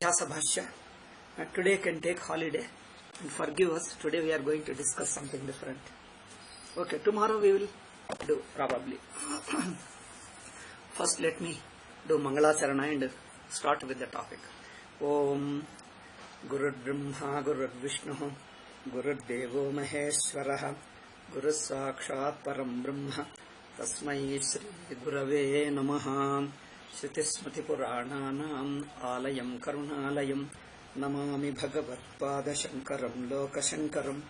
Vyasa Bhashya. Today can take holiday and forgive us. Today we are going to discuss something different. Okay, tomorrow we will do probably. First let me do Mangalacharana and start with the topic. Om Gurur Brahma Gurur Vishnu Gurur Devo Maheshwaraha Guru Sakshat Param Brahma Tasmai Sri Gurave Namaha Shruti Smriti Purananam Alayam Karunalayam Namami Bhagavat Pada Shankaram Loka Shankaram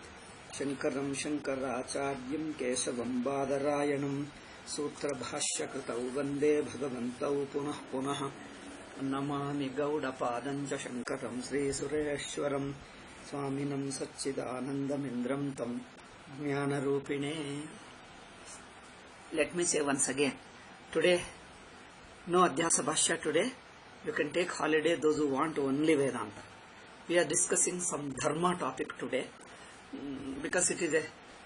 Shankaram Shankaracharyam Kesavam Badarayanam Sutra Bhashya Kritau Vande Bhagavantau Punah Punah Namami Gauda Padancha Shankaram Sri Sureshwaram Swaminam Satchidanandam Indram Tam Jnana Rupine. Let me say once again, today no Adhyasa Bhashya today. You can take holiday those who want only Vedanta. We are discussing some Dharma topic today because it is a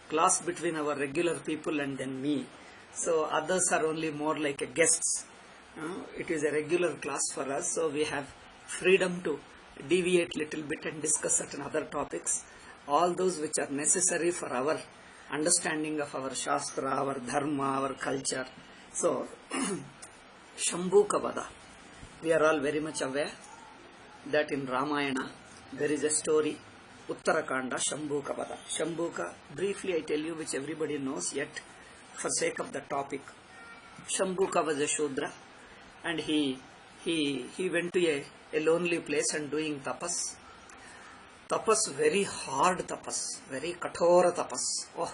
class between our regular people and then me. So others are only more like a guests. It is a regular class for us, so we have freedom to deviate little bit and discuss certain other topics. All those which are necessary for our understanding of our Shastra, our Dharma, our culture. So, Shambhuka Vada. We are all very much aware that in Ramayana there is a story, Uttarakanda, Shambhuka Vada. Shambhuka, briefly I tell you, which everybody knows, yet for sake of the topic. Shambhuka was a Shudra and he went to a lonely place and doing tapas. Tapas, very hard tapas, very kathora tapas. Oh,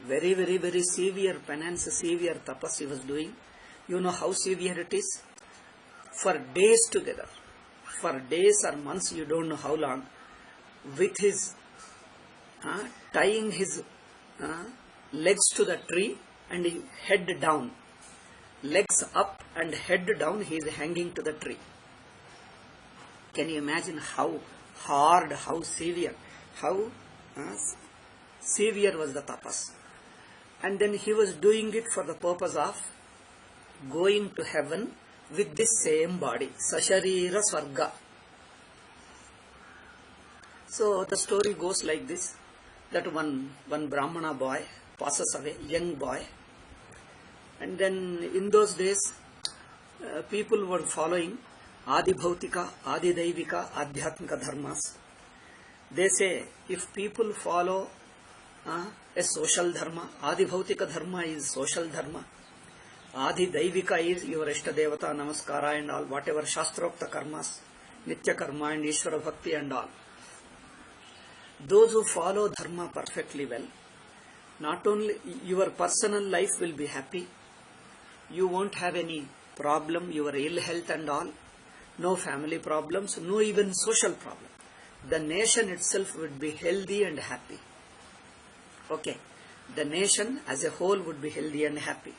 very, very, very severe penance, severe tapas he was doing. You know how severe it is? For days together, for days or months, you don't know how long, with his tying his legs to the tree and head down, legs up and head down, he is hanging to the tree. Can you imagine how hard, how severe, how severe was the tapas? And then he was doing it for the purpose of going to heaven with this same body, Sasharira Swarga. So the story goes like this, that one Brahmana boy passes away, young boy, and then in those days people were following Adi Bhautika, Adi Daivika, Adhyatmika dharmas. They say if people follow a social dharma, Adi Bhautika dharma is social dharma, Adi Daivika is your Ishta Devata, Namaskara and all, whatever Shastrokta karmas, Nitya karma and Ishvara Bhakti and all. Those who follow dharma perfectly well, not only your personal life will be happy, you won't have any problem, your ill health and all, no family problems, no even social problem. The nation itself would be healthy and happy. Okay, the nation as a whole would be healthy and happy.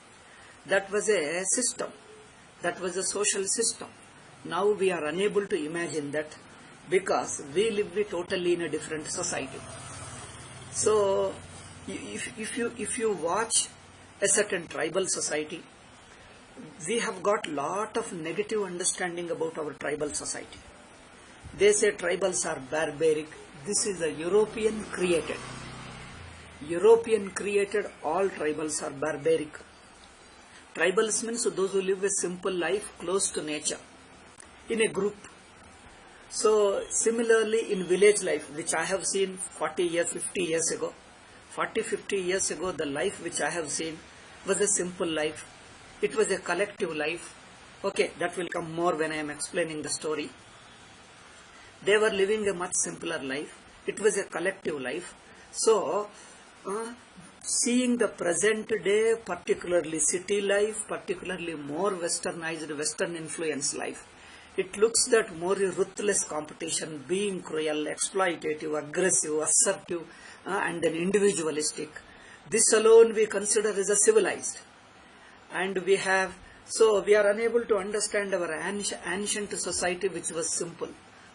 That was a system, that was a social system. Now we are unable to imagine that because we live totally in a different society. So if you watch a certain tribal society, we have got lot of negative understanding about our tribal society. They say tribals are barbaric. This is a European created. European created, all tribals are barbaric. Tribals means those who live a simple life close to nature, in a group. So similarly in village life, which I have seen 40 years, 50 years ago, 40, 50 years ago, the life which I have seen was a simple life. It was a collective life. Okay, that will come more when I am explaining the story. They were living a much simpler life. It was a collective life. So, seeing the present day, particularly city life, particularly more westernized, western influence life, it looks that more ruthless competition, being cruel, exploitative, aggressive, assertive, and then individualistic. This alone we consider as a civilized. And we are unable to understand our ancient society which was simple.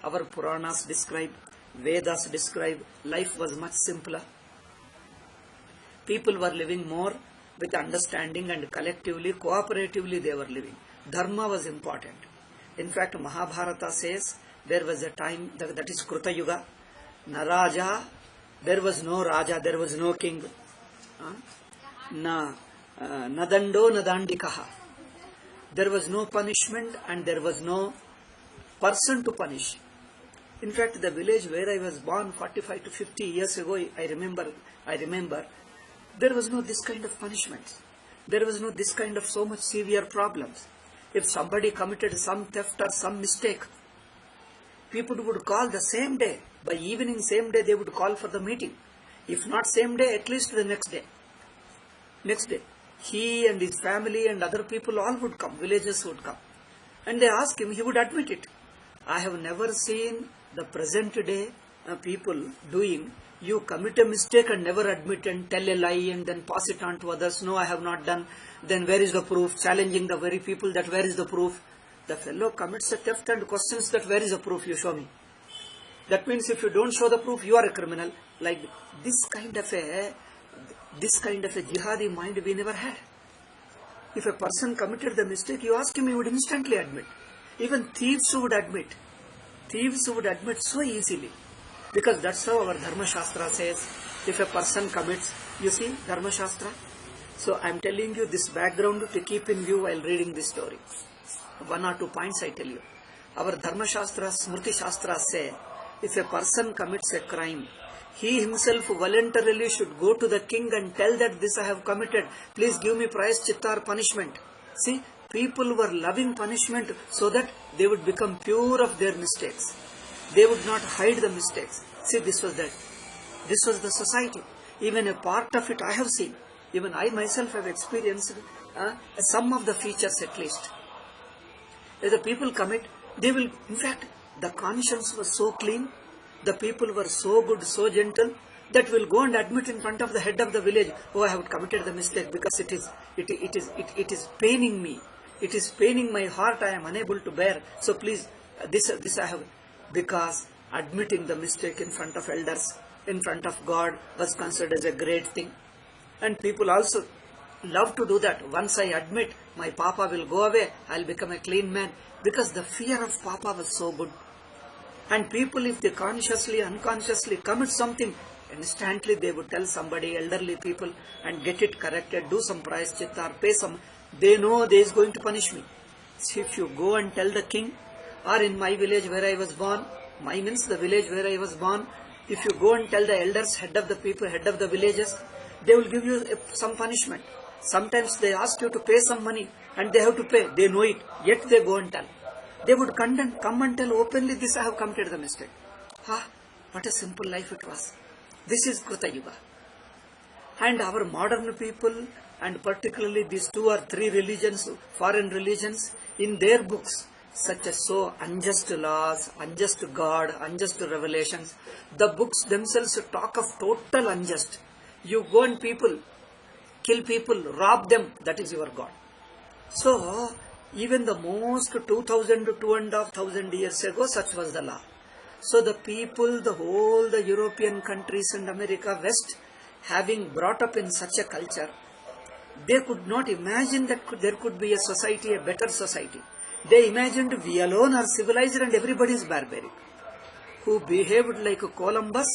Our Puranas describe, Vedas describe, life was much simpler. People were living more with understanding and collectively, cooperatively they were living. Dharma was important. In fact, Mahabharata says there was a time, that is Kruta Yuga. Na Raja, there was no Raja, there was no king. Na Dando, na Dandikaha. There was no punishment and there was no person to punish. In fact, the village where I was born 45 to 50 years ago, I remember, there was no this kind of punishments. There was no this kind of so much severe problems. If somebody committed some theft or some mistake, people would call the same day. By evening, same day, they would call for the meeting. If not same day, at least the next day. Next day, he and his family and other people all would come, villagers would come. And they asked him, he would admit it. I have never seen the present day people doing, you commit a mistake and never admit and tell a lie and then pass it on to others. No, I have not done. Then where is the proof? Challenging the very people that where is the proof? The fellow commits a theft and questions that where is the proof? You show me. That means if you don't show the proof, you are a criminal. Like this kind of a jihadi mind we never had. If a person committed the mistake, you ask him, he would instantly admit. Even thieves would admit. Thieves would admit so easily. Because that's how our Dharma Shastra says. If a person commits, you see, Dharma Shastra. So I am telling you this background to keep in view while reading this story. 1 or 2 points I tell you. Our Dharma Shastra, Smriti Shastra say, if a person commits a crime, he himself voluntarily should go to the king and tell that this I have committed. Please give me prayaschitta or punishment. See, people were loving punishment so that they would become pure of their mistakes. They would not hide the mistakes. See, this was that. This was the society. Even a part of it I have seen. Even I myself have experienced some of the features at least. If the people commit, they will, in fact, the conscience was so clean, the people were so good, so gentle, that will go and admit in front of the head of the village, oh, I have committed the mistake because it is paining me. It is paining my heart, I am unable to bear. So please, this I have, because admitting the mistake in front of elders, in front of God was considered as a great thing. And people also love to do that. Once I admit, my papa will go away, I will become a clean man. Because the fear of papa was so good. And people, if they consciously, unconsciously commit something, instantly they would tell somebody, elderly people, and get it corrected, do some prayaschitta or pay some. They know they is going to punish me. So if you go and tell the king, or in my village where I was born, my means the village where I was born, if you go and tell the elders, head of the people, head of the villages, they will give you some punishment. Sometimes they ask you to pay some money and they have to pay. They know it, yet they go and tell. They would come and tell openly, this I have committed the mistake. What a simple life it was. This is Kruta Yuga. And our modern people, and particularly these 2 or 3 religions, foreign religions, in their books, such as so unjust laws, unjust God, unjust revelations, the books themselves talk of total unjust. You go and people, kill people, rob them, that is your God. So, even the most 2000 to 2,500 years ago, such was the law. So the people, the European countries and America, West, having brought up in such a culture, they could not imagine that there could be a society, a better society. They imagined we alone are civilized and everybody is barbaric. Who behaved like a Columbus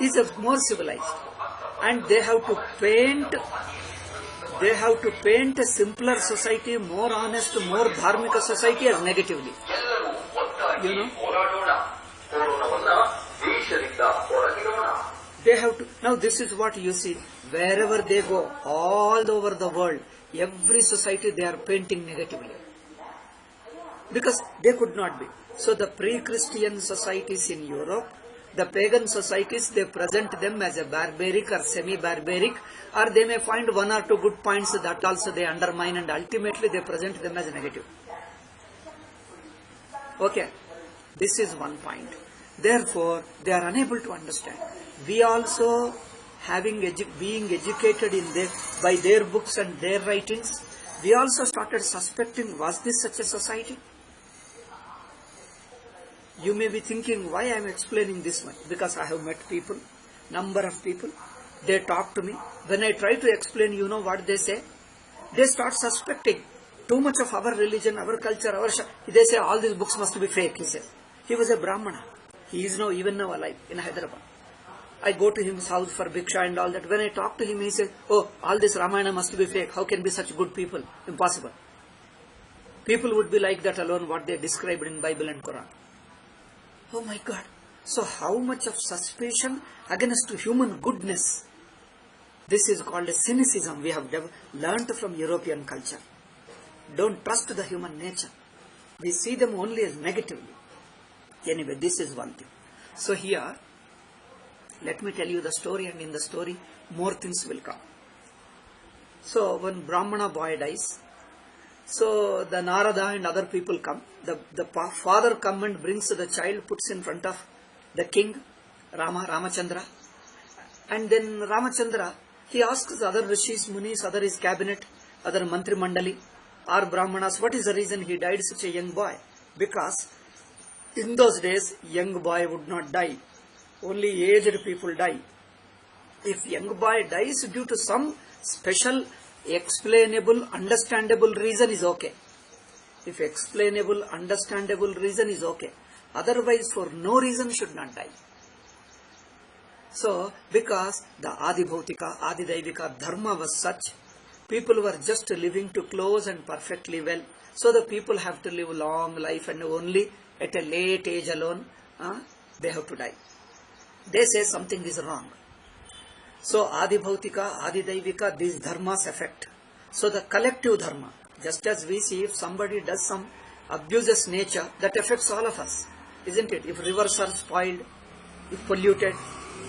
is more civilized. And they have to paint a simpler society, more honest, more dharmika society as negatively. You know? They have to, now this is what you see, wherever they go, all over the world, every society they are painting negatively. Because they could not be. So the pre-Christian societies in Europe, the pagan societies, they present them as a barbaric or semi-barbaric, or they may find 1 or 2 good points that also they undermine, and ultimately they present them as negative. Okay, this is one point. Therefore, they are unable to understand. We also, being educated by their books and their writings, we also started suspecting, was this such a society? You may be thinking, why I am explaining this much? Because I have met people, number of people, they talk to me. When I try to explain, you know what they say? They start suspecting too much of our religion, our culture, they say all these books must be fake, he says. He was a Brahmana. He is now, even now alive in Hyderabad. I go to his house for Bhiksha and all that. When I talk to him, he says, oh, all this Ramayana must be fake. How can be such good people? Impossible. People would be like that alone, what they described in Bible and Quran. Oh my God. So how much of suspicion against human goodness? This is called a cynicism we have learnt from European culture. Don't trust the human nature. We see them only as negatively. Anyway, this is one thing. So here, let me tell you the story, and in the story, more things will come. So when Brahmana boy dies, so the Narada and other people come. The father comes and brings the child, puts in front of the king, Ramachandra. And then Ramachandra, he asks other rishis, munis, other his cabinet, other mantri mandali, or brahmanas, what is the reason he died such a young boy? Because in those days, young boy would not die. Only aged people die. If young boy dies due to some special, explainable, understandable reason is okay. If explainable, understandable reason is okay. Otherwise, for no reason should not die. So, because the Adi Bhautika, Adi Daivika Dharma was such, people were just living too close and perfectly well. So the people have to live long life, and only at a late age alone, they have to die. They say something is wrong. So Adi Bhautika, Adi Daivika, these dharmas affect. So the collective dharma, just as we see if somebody does some abuses nature, that affects all of us, isn't it? If rivers are spoiled, if polluted,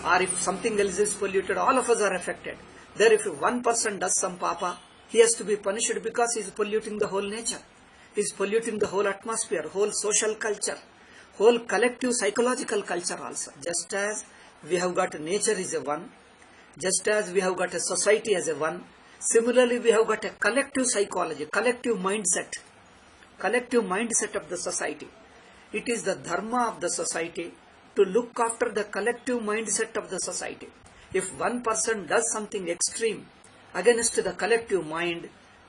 or if something else is polluted, all of us are affected. There, if one person does some papa, he has to be punished because he is polluting the whole nature. He is polluting the whole atmosphere, whole social culture, whole collective psychological culture also. Just as we have got nature is a one, just as we have got a society as a one, similarly we have got a collective psychology, collective mindset of the society. It is the dharma of the society to look after the collective mindset of the society. If one person does something extreme against the collective mind,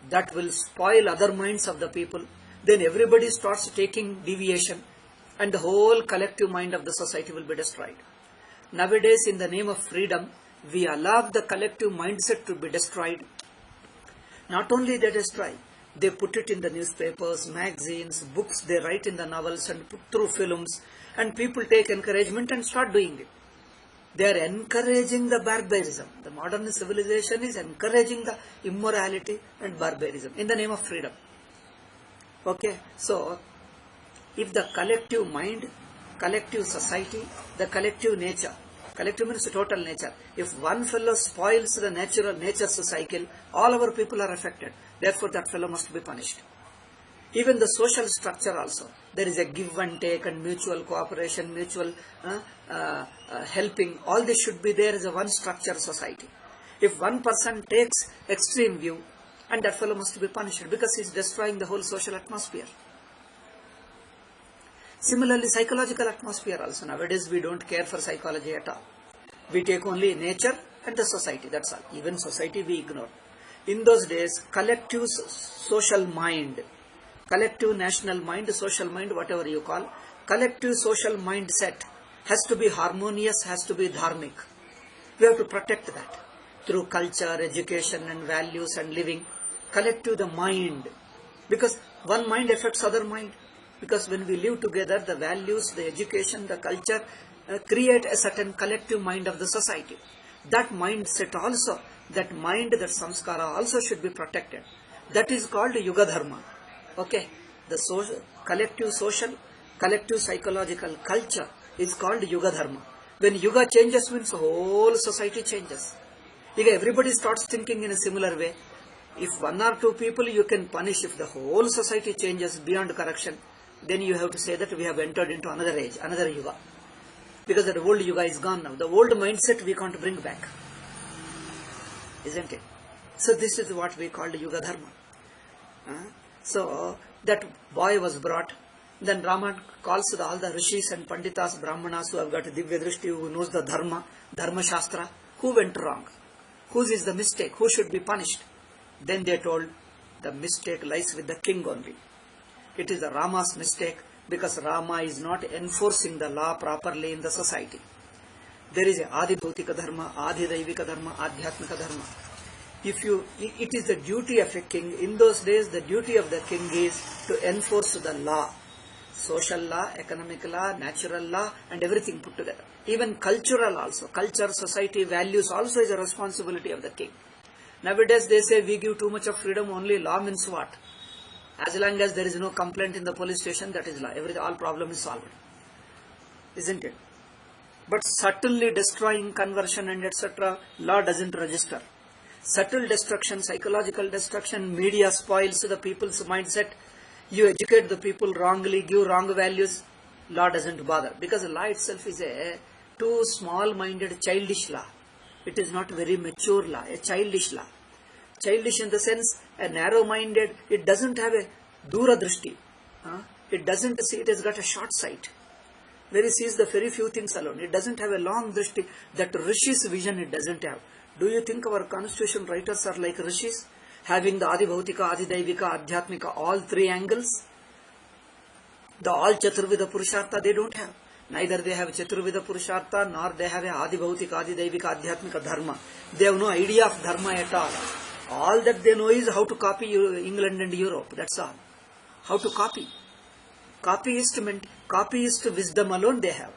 that will spoil other minds of the people. Then everybody starts taking deviation, and the whole collective mind of the society will be destroyed. Nowadays, in the name of freedom, we allow the collective mindset to be destroyed. Not only they destroy, they put it in the newspapers, magazines, books, they write in the novels and put through films, and people take encouragement and start doing it. They are encouraging the barbarism. The modern civilization is encouraging the immorality and barbarism in the name of freedom. Okay, so if the collective mind, collective society, the collective nature, collective means total nature, if one fellow spoils the nature's cycle, all our people are affected. Therefore, that fellow must be punished. Even the social structure also, there is a give and take and mutual cooperation, mutual helping. All this should be there as a one structure society. If one person takes extreme view, and that fellow must be punished because he is destroying the whole social atmosphere. Similarly, psychological atmosphere also. Nowadays, we don't care for psychology at all. We take only nature and the society, that's all. Even society we ignore. In those days, collective social mind, collective national mind, social mind, whatever you call, collective social mindset has to be harmonious, has to be dharmic. We have to protect that through culture, education and values and living. Collective the mind, because one mind affects other mind. Because when we live together, the values, the education, the culture create a certain collective mind of the society. That mindset also, that mind, that samskara also should be protected. That is called Yuga Dharma. Okay, the collective social, collective psychological culture is called Yuga Dharma. When Yuga changes means whole society changes. If everybody starts thinking in a similar way, if one or two people you can punish, if the whole society changes beyond correction, then you have to say that we have entered into another age, another Yuga. Because the old Yuga is gone now. The old mindset we can't bring back. Isn't it? So this is what we call Yuga Dharma. So that boy was brought. Then Raman calls all the rishis and panditas, brahmanas who have got Divya Drishti, who knows the Dharma, Dharma Shastra. Who went wrong? Whose is the mistake? Who should be punished? Then they told the mistake lies with the king only. It is the Rama's mistake. because Rama is not enforcing the law properly in the society. There is a Adi Bhautika Dharma, Adi Daivika Dharma, Adhyatmika Dharma. It is the duty of a king. In those days, the duty of the king is to enforce the law. Social law, economic law, natural law, and everything put together. Even cultural also. Culture, society, values also is a responsibility of the king. Nowadays they say we give too much of freedom, only law means what? As long as there is no complaint in the police station, that is law. All problem is solved. Isn't it? But subtly destroying, conversion and etc., law doesn't register. Subtle destruction, psychological destruction, media spoils the people's mindset. You educate the people wrongly, give wrong values, law doesn't bother. Because law itself is a too small-minded, childish law. It is not very mature law, a childish law. Childish in the sense, a narrow-minded, it doesn't have a dura drishti. It doesn't see, it has got a short sight. Where it sees the very few things alone. It doesn't have a long drishti. That Rishi's vision it doesn't have. Do you think our constitution writers are like Rishis? Having the Adi Bhautika, Adi Daivika, Adhyatmika, all three angles? The all Chaturvida Purushartha they don't have. Neither they have Chaturvida Purushartha, nor they have a Adi Bhautika, Adi Daivika, Adhyatmika Dharma. They have no idea of Dharma at all. All that they know is how to copy England and Europe. That's all. How to copy. Copyist wisdom alone they have.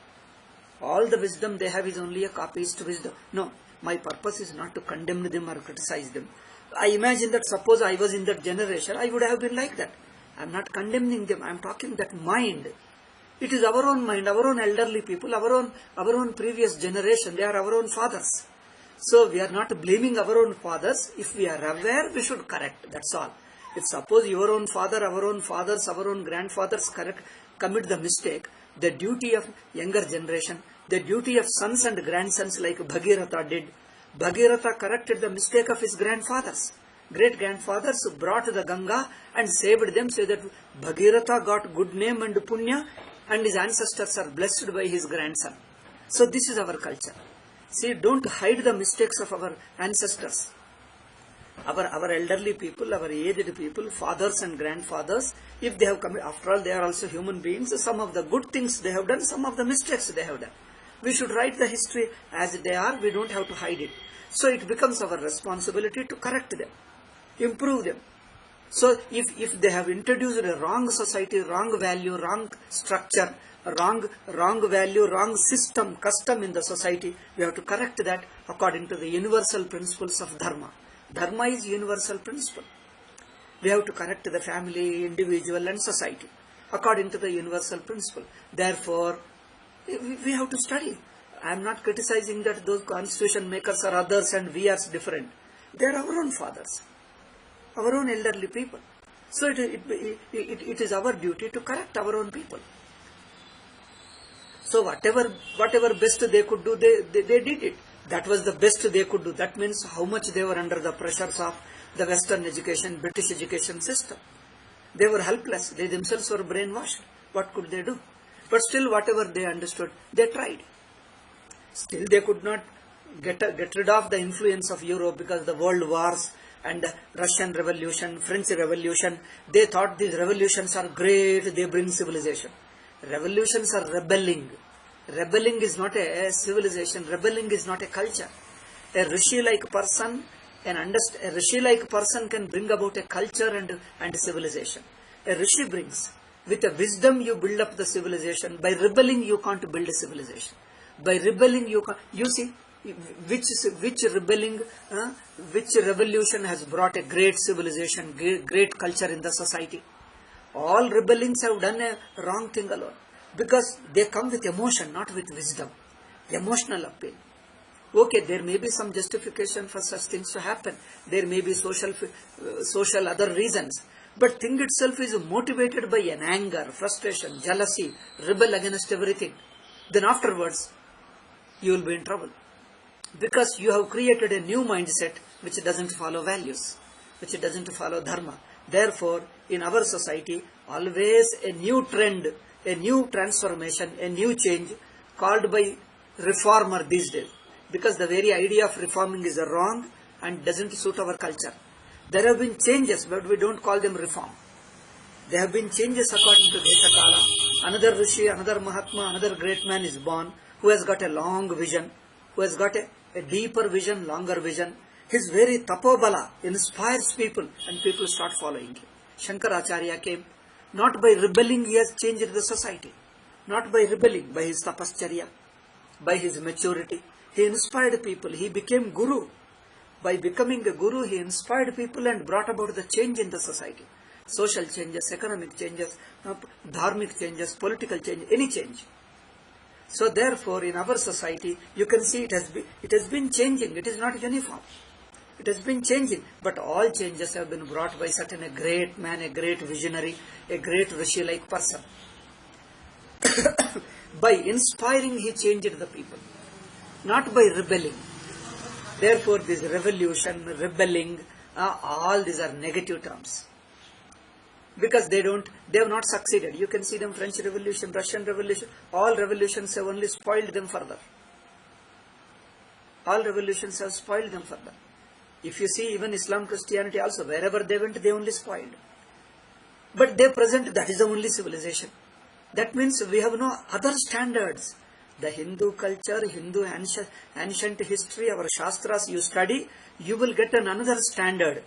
All the wisdom they have is only a copyist wisdom. No, my purpose is not to condemn them or criticize them. I imagine that suppose I was in that generation, I would have been like that. I am not condemning them. I am talking that mind. It is our own mind, our own elderly people, our own previous generation. They are our own fathers. So we are not blaming our own fathers. If we are aware, we should correct. That's all. If suppose your own father, our own fathers, our own grandfathers commit the mistake, the duty of younger generation, the duty of sons and grandsons like Bhagiratha did. Bhagiratha corrected the mistake of his grandfathers. Great-grandfathers brought the Ganga and saved them so that Bhagiratha got good name and punya and his ancestors are blessed by his grandson. So this is our culture. See, don't hide the mistakes of our ancestors. Our elderly people, our aged people, fathers and grandfathers, if they have come, after all they are also human beings, some of the good things they have done, some of the mistakes they have done. We should write the history as they are, we don't have to hide it. So it becomes our responsibility to correct them, improve them. So if they have introduced a wrong society, wrong value, wrong structure, wrong value, wrong system, custom in the society, we have to correct that according to the universal principles of Dharma. Dharma is universal principle. We have to correct the family, individual and society according to the universal principle. Therefore, we have to study. I am not criticizing that those constitution makers are others and we are different. They are our own fathers, our own elderly people. So it is our duty to correct our own people. So whatever best they could do, they did it. That was the best they could do. That means how much they were under the pressures of the Western education, British education system. They were helpless. They themselves were brainwashed. What could they do? But still whatever they understood, they tried. Still they could not get rid of the influence of Europe because the world wars and the Russian Revolution, French Revolution. They thought these revolutions are great, they bring civilization. Revolutions are rebelling. Rebelling is not a civilization. Rebelling is not a culture. A rishi-like person, a rishi-like person can bring about a culture and civilization. A rishi brings. With a wisdom you build up the civilization. By rebelling you can't build a civilization. By rebelling you can't. You see, which rebelling, which revolution has brought a great civilization, great culture in the society? All rebellings have done a wrong thing alone. Because they come with emotion, not with wisdom. Emotional appeal. Okay, there may be some justification for such things to happen. There may be social other reasons. But thing itself is motivated by an anger, frustration, jealousy, rebel against everything. Then afterwards, you will be in trouble. Because you have created a new mindset which doesn't follow values, which doesn't follow dharma. Therefore, in our society, always a new trend, a new transformation, a new change called by reformer these days. Because the very idea of reforming is wrong and doesn't suit our culture. There have been changes, but we don't call them reform. There have been changes according to Desha Kala, another Rishi, another Mahatma, another great man is born who has got a long vision, who has got a deeper vision, longer vision. His very tapobala inspires people and people start following him. Shankaracharya came, not by rebelling he has changed the society, not by rebelling, by his tapascharya, by his maturity. He inspired people, he became guru. By becoming a guru, he inspired people and brought about the change in the society. Social changes, economic changes, dharmic changes, political change, any change. So therefore, in our society, you can see it has been changing. It is not uniform. It has been changing, but all changes have been brought by certain a great man, a great visionary, a great Rishi-like person. By inspiring, he changed the people, not by rebelling. Therefore, this revolution, rebelling, all these are negative terms. Because they have not succeeded. You can see them, French Revolution, Russian Revolution, all revolutions have only spoiled them further. All revolutions have spoiled them further. If you see even Islam, Christianity also, wherever they went, they only spoiled. But they present, that is the only civilization. That means we have no other standards. The Hindu culture, Hindu ancient history, our Shastras you study, you will get another standard.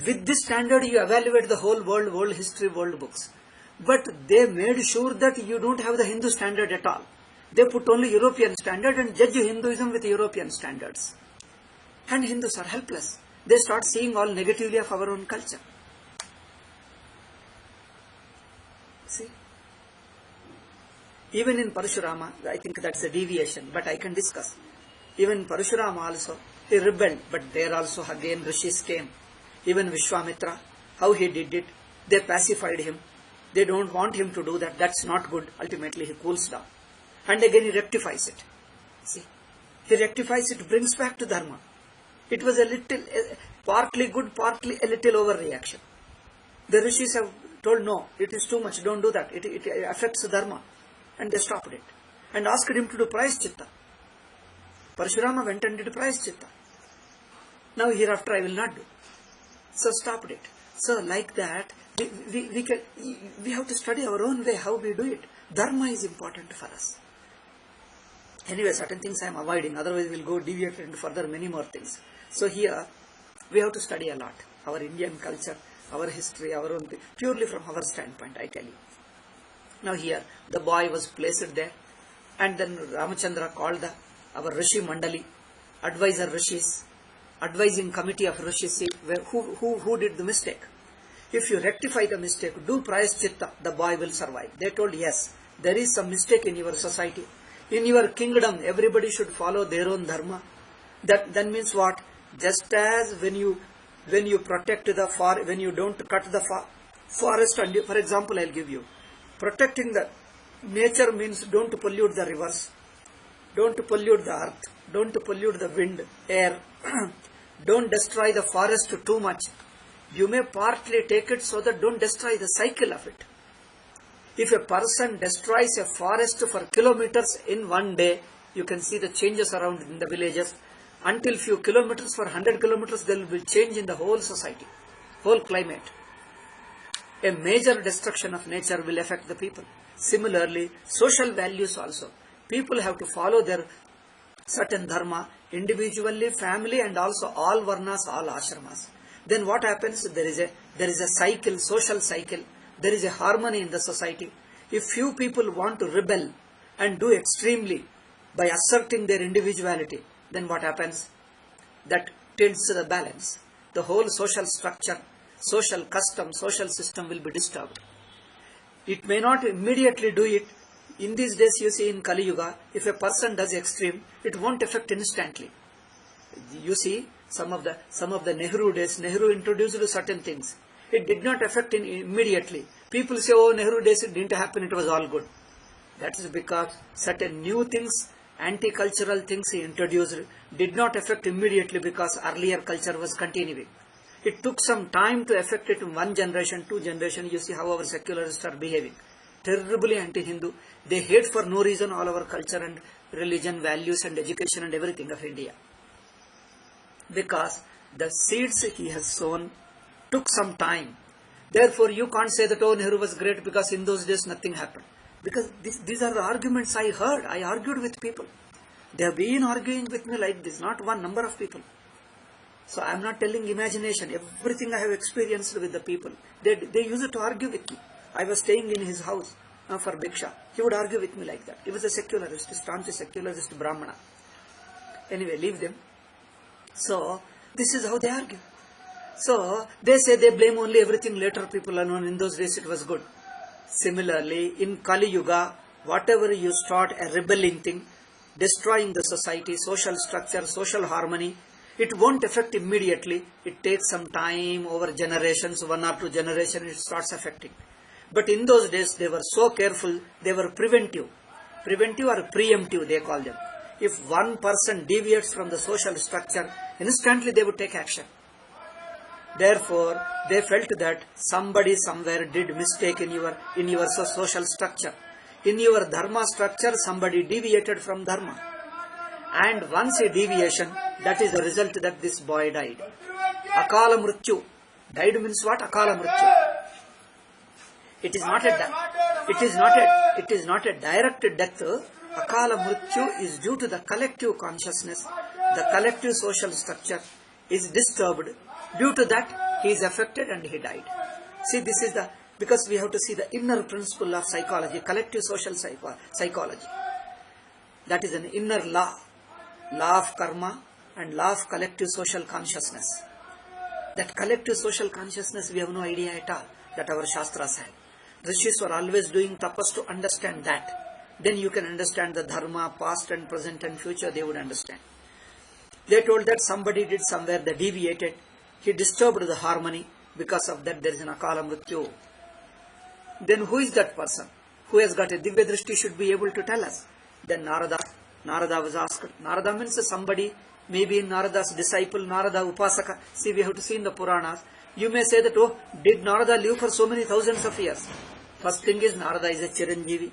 With this standard you evaluate the whole world history, world books. But they made sure that you don't have the Hindu standard at all. They put only European standard and judge Hinduism with European standards. And Hindus are helpless. They start seeing all negatively of our own culture. See? Even in Parashurama, I think that's a deviation, but I can discuss. Even in Parashurama also, he rebelled, but there also again Rishis came. Even Vishwamitra, how he did it, they pacified him. They don't want him to do that. That's not good. Ultimately, he cools down. And again, he rectifies it. See, he rectifies it, brings back to Dharma. It was a little, partly good, partly a little overreaction. The Rishis have told, no, it is too much, don't do that. It affects Dharma. And they stopped it. And asked him to do Prayaschitta. Parashurama went and did Prayaschitta. Now hereafter I will not do. So stopped it. So like that, we have to study our own way, how we do it. Dharma is important for us. Anyway, certain things I am avoiding, otherwise we will go deviate into further many more things. So here, we have to study a lot. Our Indian culture, our history, our own thing, purely from our standpoint, I tell you. Now here, the boy was placed there, and then Ramachandra called our Rishi Mandali, advisor Rishis, advising committee of Rishis, who did the mistake. If you rectify the mistake, do Prayaschitta, the boy will survive. They told, yes, there is some mistake in your society. In your kingdom, everybody should follow their own dharma. That means what? Just as when you protect the forest, when you don't cut the forest, and for example, I'll give you. Protecting the nature means don't pollute the rivers, don't pollute the earth, don't pollute the wind, air, don't destroy the forest too much. You may partly take it so that don't destroy the cycle of it. If a person destroys a forest for kilometers in one day, you can see the changes around in the villages. Until few kilometers, for 100 kilometers, there will be change in the whole society, whole climate. A major destruction of nature will affect the people. Similarly, social values also. People have to follow their certain dharma, individually, family, and also all varnas, all ashramas. Then what happens? There is a cycle, social cycle. There is a harmony in the society. If few people want to rebel and do extremely by asserting their individuality, then what happens? That tilts the balance. The whole social structure, social custom, social system will be disturbed. It may not immediately do it. In these days, you see in Kali Yuga, if a person does extreme, it won't affect instantly. You see, some of the Nehru days, Nehru introduced certain things. It did not affect immediately. People say, oh, Nehru days, it didn't happen, it was all good. That is because certain new things, anti-cultural things he introduced, did not affect immediately because earlier culture was continuing. It took some time to affect it in one generation, two generations. You see how our secularists are behaving. Terribly anti-Hindu. They hate for no reason all our culture and religion, values and education and everything of India. Because the seeds he has sown took some time. Therefore, you can't say that, oh, Nehru was great because in those days nothing happened. Because these are the arguments I heard. I argued with people. They have been arguing with me like this, not one, number of people. So I am not telling imagination. Everything I have experienced with the people. They used to argue with me. I was staying in his house for Bhiksha. He would argue with me like that. He was a secularist, staunch secularist Brahmana. Anyway, leave them. So this is how they argue. So they say they blame only everything later people are known. In those days it was good. Similarly, in Kali Yuga, whatever you start a rebelling thing, destroying the society, social structure, social harmony, it won't affect immediately. It takes some time, over generations, 1 or 2 generations, it starts affecting. But in those days, they were so careful, they were preventive. Preventive or preemptive, they call them. If one person deviates from the social structure, instantly they would take action. Therefore, they felt that somebody somewhere did mistake in your social structure. In your dharma structure, somebody deviated from dharma. And once a deviation, that is the result that this boy died. Akala mrityu. Died means what? Akala mrityu. It is not a direct death. Akala mrityu is due to the collective consciousness. The collective social structure is disturbed. Due to that, he is affected and he died. See, this is because we have to see the inner principle of psychology, collective social psychology. That is an inner law of karma and law of collective social consciousness. That collective social consciousness, we have no idea at all, that our Shastras have. Rishis were always doing tapas to understand that. Then you can understand the dharma, past and present and future, they would understand. They told that somebody did somewhere, they deviated. He disturbed the harmony. Because of that, there is an akala mrityu. Then who is that person? Who has got a divya drishti should be able to tell us. Then Narada was asked. Narada means somebody, maybe Narada's disciple, Narada Upasaka. See, we have to see in the Puranas. You may say that, oh, did Narada live for so many thousands of years? First thing is, Narada is a Chiranjeevi.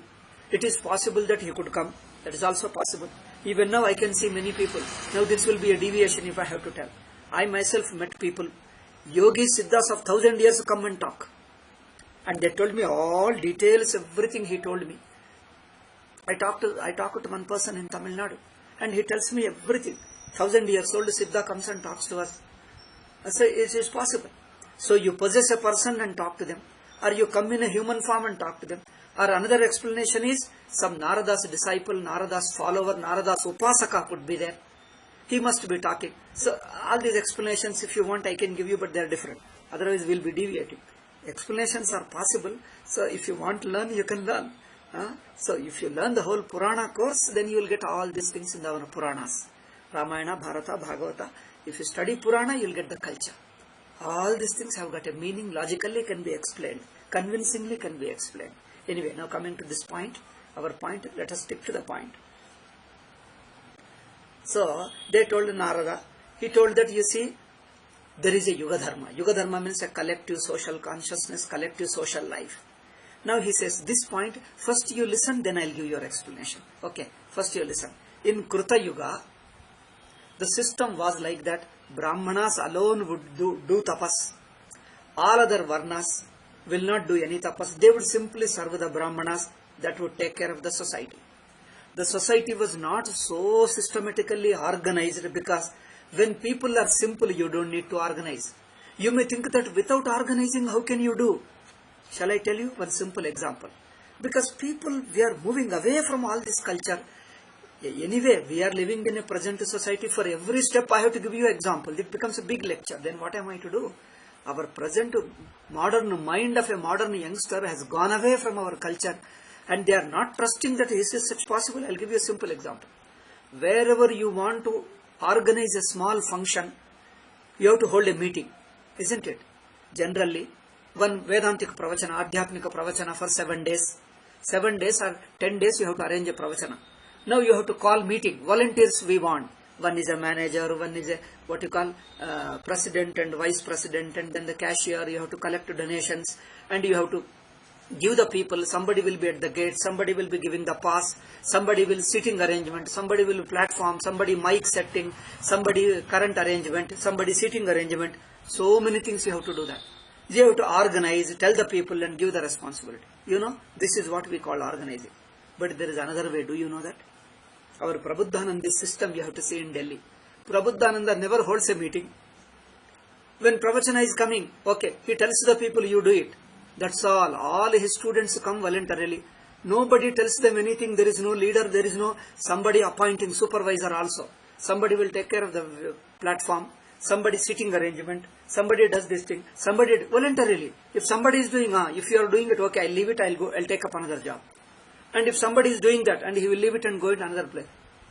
It is possible that he could come. That is also possible. Even now I can see many people. Now this will be a deviation if I have to tell. I myself met people, yogis, siddhas of 1,000 years come and talk. And they told me all details, everything he told me. I talked to one person in Tamil Nadu and he tells me everything. 1,000 years old Siddha comes and talks to us. I say, it is possible. So you possess a person and talk to them. Or you come in a human form and talk to them. Or another explanation is, some Narada's disciple, Narada's follower, Narada's upasaka would be there. He must be talking. So all these explanations, if you want, I can give you, but they are different. Otherwise, we will be deviating. Explanations are possible. So if you want to learn, you can learn. So if you learn the whole Purana course, then you will get all these things in the Puranas. Ramayana, Bharata, Bhagavata. If you study Purana, you will get the culture. All these things have got a meaning, logically can be explained, convincingly can be explained. Anyway, now coming to this point, our point, let us stick to the point. So, they told Narada, he told that, you see, there is a Yuga Dharma. Yuga Dharma means a collective social consciousness, collective social life. Now he says, this point, first you listen, then I will give your explanation. Okay, first you listen. In Kruta Yuga, the system was like that, Brahmanas alone would do tapas. All other Varnas will not do any tapas. They would simply serve the Brahmanas that would take care of the society. The society was not so systematically organized, because when people are simple, you don't need to organize. You may think that without organizing, how can you do? Shall I tell you one simple example? Because people, we are moving away from all this culture. Anyway, we are living in a present society. For every step, I have to give you an example. It becomes a big lecture. Then what am I to do? Our present modern mind of a modern youngster has gone away from our culture. And they are not trusting that this is such possible. I will give you a simple example. Wherever you want to organize a small function, you have to hold a meeting, isn't it? Generally, one Vedantic pravachana, Adhyatmika pravachana for 7 days. 7 days or 10 days you have to arrange a pravachana. Now you have to call meeting. Volunteers we want. One is a manager, one is a what you call president and vice president, and then the cashier. You have to collect donations and you have to give the people. Somebody will be at the gate, somebody will be giving the pass, somebody will sitting arrangement, somebody will platform, somebody mic setting, somebody current arrangement, somebody sitting arrangement. So many things you have to do that. You have to organize, tell the people and give the responsibility. This is what we call organizing. But there is another way. Do you know that? Our Prabuddhananda system you have to see in Delhi. Prabuddhananda never holds a meeting. When Pravachana is coming, okay, he tells the people, you do it. That's all. All his students come voluntarily. Nobody tells them anything. There is no leader. There is no somebody appointing supervisor also. Somebody will take care of the platform. Somebody sitting arrangement. Somebody does this thing. Somebody voluntarily. If somebody is doing, if you are doing it, okay, I'll leave it. I'll take up another job. And if somebody is doing that and he will leave it and go to another place.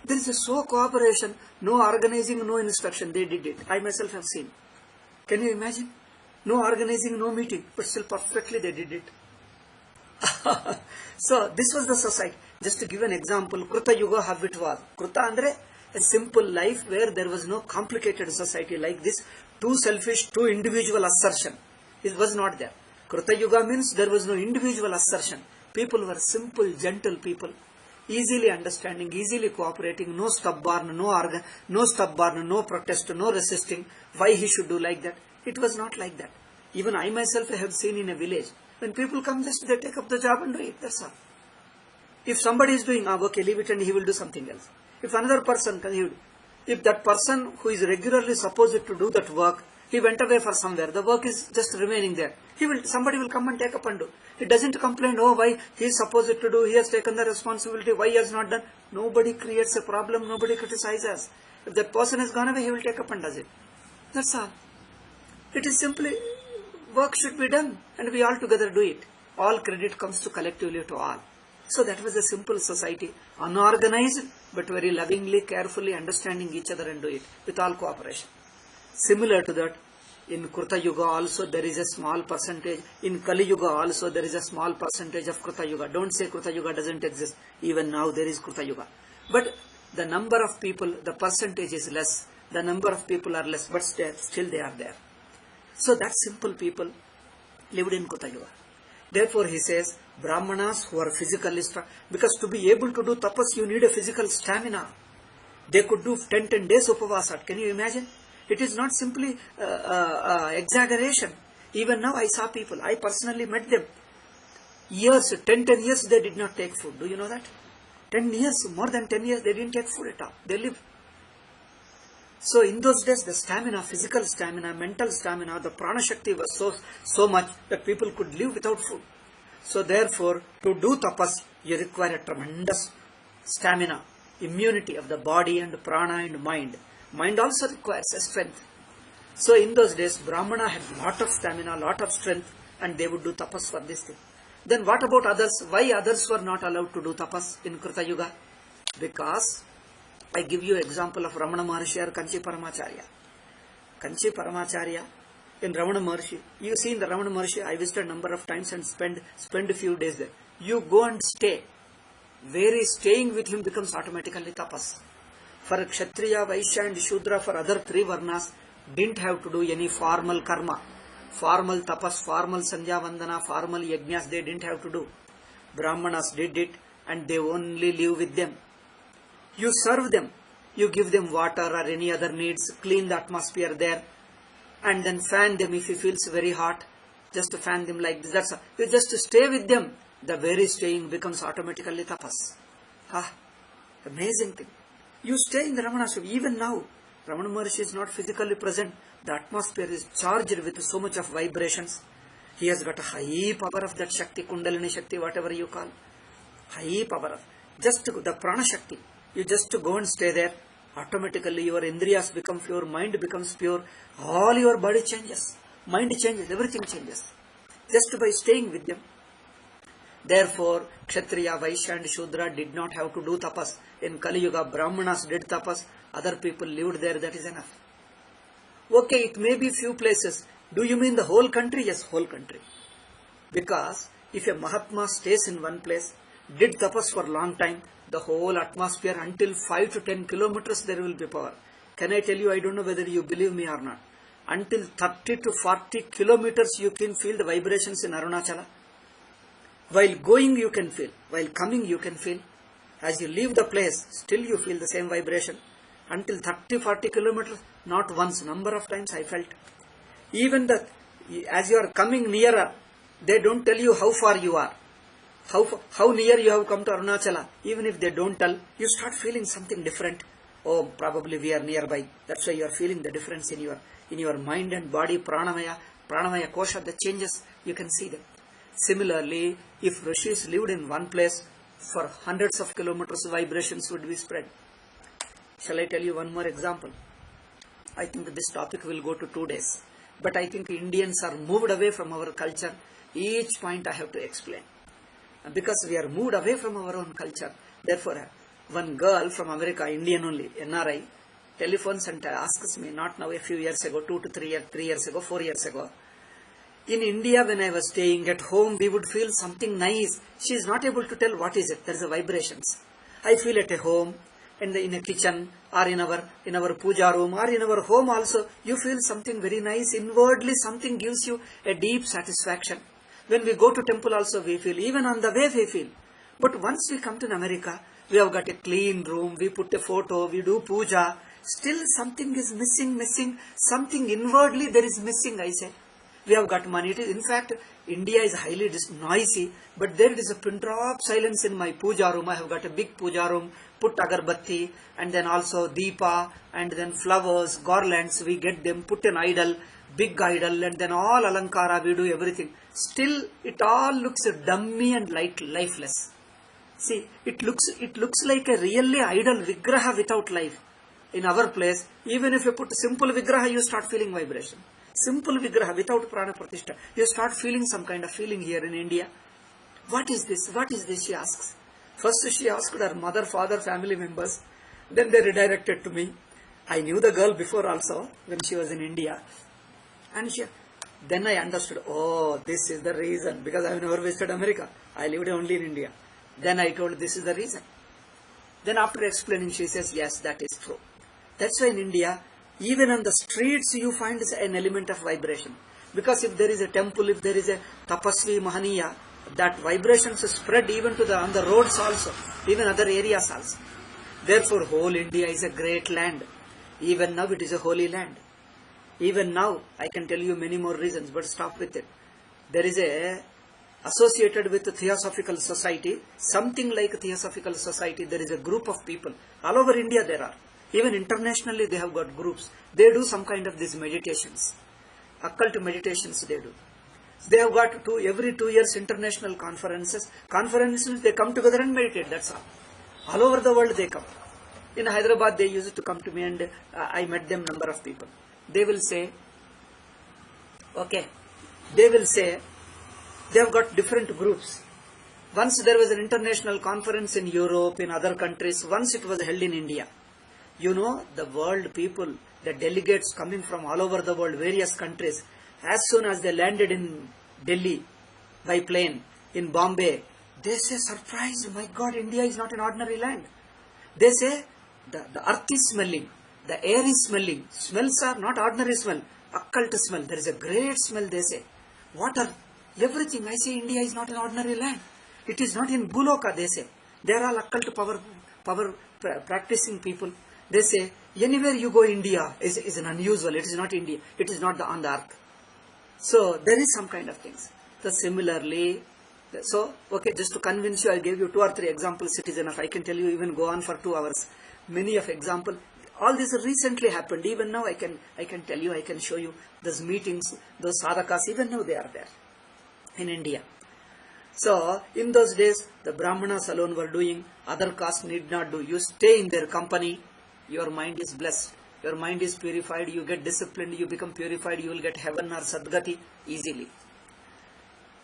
There is a so cooperation, no organizing, no instruction. They did it. I myself have seen. Can you imagine? No organizing, no meeting, but still perfectly they did it. So this was the society. Just to give an example, Kruta Yuga how it was. Kruta andre a simple life where there was no complicated society like this. Too selfish, too individual assertion. It was not there. Kruta Yuga means there was no individual assertion. People were simple, gentle people. Easily understanding, easily cooperating, no stubborn, no protest, no resisting. Why he should do like that? It was not like that. Even I myself have seen in a village. When people come, just they take up the job and do it. That's all. If somebody is doing, okay, leave it and he will do something else. If another person can, if that person who is regularly supposed to do that work, he went away for somewhere, the work is just remaining there. Somebody will come and take up and do. He doesn't complain, oh, why he is supposed to do, he has taken the responsibility, why he has not done. Nobody creates a problem, nobody criticizes. If that person has gone away, he will take up and does it. That's all. It is simply, work should be done and we all together do it. All credit comes to collectively to all. So that was a simple society, unorganized but very lovingly, carefully understanding each other and do it with all cooperation. Similar to that, in Kruta Yuga also there is a small percentage, in Kali Yuga also there is a small percentage of Kruta Yuga. Don't say Kruta Yuga doesn't exist. Even now there is Kruta Yuga. But the number of people, the percentage is less. The number of people are less, but still they are there. So that simple people lived in Kruta Yuga. Therefore he says, Brahmanas who are physically strong, because to be able to do tapas you need a physical stamina. They could do 10 days upavasa. Can you imagine? It is not simply exaggeration. Even now I saw people, I personally met them. Years, 10 years they did not take food. Do you know that? 10 years, more than 10 years they didn't take food at all. They lived. So in those days the stamina, physical stamina, mental stamina, the prana shakti was so much that people could live without food. So therefore to do tapas you require a tremendous stamina, immunity of the body and prana and mind. Mind also requires a strength. So in those days Brahmana had lot of stamina, lot of strength, and they would do tapas for this thing. Then what about others? Why others were not allowed to do tapas in Kruta Yuga? Because I give you example of Ramana Maharshi or Kanchi Paramacharya. Kanchi Paramacharya in Ramana Maharshi. You see in the Ramana Maharshi, I visited a number of times and spend a few days there. You go and stay. Very staying with him becomes automatically tapas. For Kshatriya, Vaishya and Shudra, for other three varnas, didn't have to do any formal karma. Formal tapas, formal sandhya vandana, formal yajnas, they didn't have to do. Brahmanas did it and they only live with them. You serve them, you give them water or any other needs, clean the atmosphere there, and then fan them if he feels very hot. Just fan them like this. That's all. You just stay with them. The very staying becomes automatically tapas. Amazing thing. You stay in the Ramana Ashram. Even now, Ramana Maharshi is not physically present. The atmosphere is charged with so much of vibrations. He has got a high power of that Shakti, Kundalini Shakti, whatever you call. High power of. Just the Prana Shakti. You just go and stay there. Automatically your Indriyas become pure, mind becomes pure. All your body changes. Mind changes, everything changes. Just by staying with them. Therefore, Kshatriya, Vaishya and Shudra did not have to do tapas. In Kali Yuga, Brahmanas did tapas. Other people lived there, that is enough. Okay, it may be few places. Do you mean the whole country? Yes, whole country. Because if a Mahatma stays in one place, did tapas for a long time, the whole atmosphere until 5 to 10 kilometers there will be power. Can I tell you, I don't know whether you believe me or not. Until 30 to 40 kilometers you can feel the vibrations in Arunachala. While going you can feel, while coming you can feel. As you leave the place, still you feel the same vibration. Until 30-40 kilometers, not once, number of times I felt. Even the as you are coming nearer, they don't tell you how far you are. How near you have come to Arunachala. Even if they don't tell, you start feeling something different. Oh, probably we are nearby. That's why you are feeling the difference in your mind and body. Pranamaya kosha, the changes, you can see them. Similarly, if rishis lived in one place, for hundreds of kilometers, vibrations would be spread. Shall I tell you one more example? I think this topic will go to 2 days. But I think Indians are moved away from our culture. Each point I have to explain. Because we are moved away from our own culture. Therefore, one girl from America, Indian only, NRI, telephones and asks me, not now, a few years ago, 2 to 3 years, 3 years ago, 4 years ago. In India, when I was staying at home, we would feel something nice. She is not able to tell what is it. There is a vibrations. I feel at a home, in a kitchen, or in our puja room, or in our home also, you feel something very nice. Inwardly, something gives you a deep satisfaction. When we go to temple also, we feel. Even on the way, we feel. But once we come to America, we have got a clean room, we put a photo, we do puja. Still something is missing. Something inwardly there is missing, I say. We have got money. In fact, India is highly noisy, but there is a pin drop silence in my puja room. I have got a big puja room, put agarbatti, and then also deepa, and then flowers, garlands, we get them, put an idol, big idol, and then all alankara, we do everything. Still, it all looks dummy and lifeless. See, it looks like a really idol vigraha without life. In our place, even if you put simple vigraha, you start feeling vibration. Simple vigraha without prana pratishtha, you start feeling some kind of feeling here in India. What is this? What is this? She asks. First she asked her mother, father, family members. Then they redirected to me. I knew the girl before also when she was in India. And then I understood, oh, this is the reason. Because I have never visited America. I lived only in India. Then I told this is the reason. Then after explaining, she says, yes, that is true. That's why in India, even on the streets, you find an element of vibration. Because if there is a temple, if there is a tapasvi mahaniya, that vibrations spread even to on the roads also, even other areas also. Therefore, whole India is a great land. Even now, it is a holy land. Even now, I can tell you many more reasons, but stop with it. There is associated with the Theosophical Society, something like a Theosophical Society, there is a group of people. All over India there are. Even internationally they have got groups. They do some kind of these meditations. Occult meditations they do. They have got every 2 years international conferences. Conferences, they come together and meditate, that's all. All over the world they come. In Hyderabad they used to come to me and I met them number of people. They will say, okay, they have got different groups. Once there was an international conference in Europe, in other countries, once it was held in India. You know, the world people, the delegates coming from all over the world, various countries, as soon as they landed in Delhi by plane, in Bombay, they say, surprise, my God, India is not an ordinary land. They say, the earth is smelling, the air is smelling, smells are not ordinary smell, occult smell, there is a great smell, they say. Water, everything, I say India is not an ordinary land. It is not in Buloka, they say. They are all occult power practicing people. They say, anywhere you go, India is an unusual. It is not India. It is not on the earth. So, there is some kind of things. So, similarly, okay, just to convince you, I gave you 2 or 3 examples. It is enough. I can tell you even go on for 2 hours. Many of examples. All this recently happened. Even now, I can tell you, I can show you those meetings, those sadhakas. Even now, they are there in India. So, in those days, the Brahmanas alone were doing. Other castes need not do. You stay in their company. Your mind is blessed, your mind is purified, you get disciplined, you become purified, you will get heaven or Sadgati easily.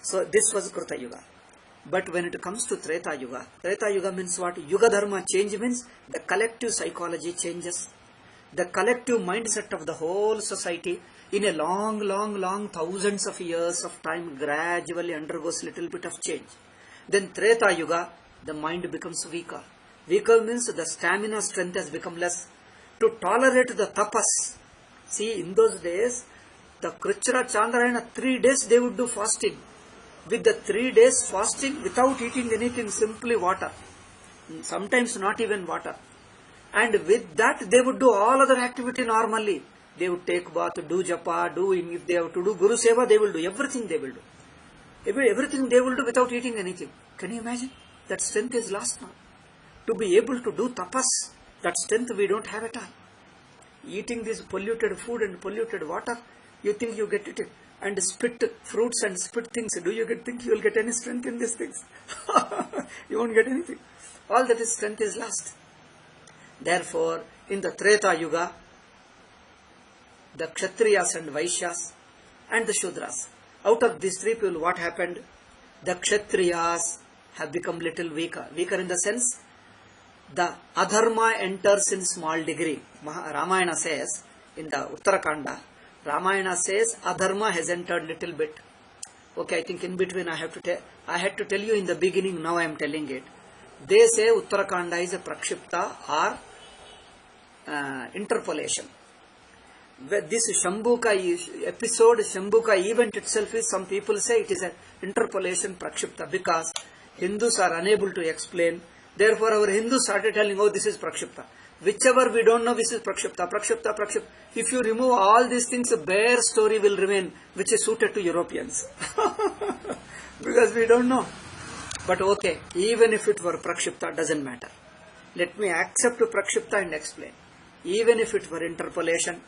So this was Kruta Yuga. But when it comes to Treta Yuga means what? Yuga Dharma change means the collective psychology changes. The collective mindset of the whole society in a long thousands of years of time gradually undergoes little bit of change. Then Treta Yuga, the mind becomes weaker. Weaker means the stamina strength has become less. To tolerate the tapas. See, in those days, the Krichra Chandrayana, 3 days they would do fasting. With the 3 days fasting, without eating anything, simply water. Sometimes not even water. And with that, they would do all other activity normally. They would take bath, do japa, if they have to do Guru Seva, they will do. Everything they will do. Everything they will do without eating anything. Can you imagine? That strength is lost now. To be able to do tapas, that strength we don't have at all. Eating this polluted food and polluted water, you think you get it, and spit fruits and spit things. Do you think you will get any strength in these things? You won't get anything. All that is strength is lost. Therefore, in the Treta Yuga, the Kshatriyas and Vaishyas and the Shudras, out of these three people, what happened? The Kshatriyas have become little weaker. Weaker in the sense, the adharma enters in small degree. Ramayana says, in the Uttarakanda, Ramayana says adharma has entered little bit. Okay, I think in between I had to tell you in the beginning, now I am telling it. They say Uttarakanda is a prakshipta or interpolation. This Shambhuka episode, Shambhuka event itself is, some people say it is an interpolation prakshipta, because Hindus are unable to explain. Therefore our Hindus started telling, oh, this is prakshipta. Whichever we don't know, this is prakshipta, prakshipta, prakshipta. If you remove all these things, a bare story will remain, which is suited to Europeans. Because we don't know. But okay, even if it were prakshipta, doesn't matter. Let me accept prakshipta and explain. Even if it were interpolation,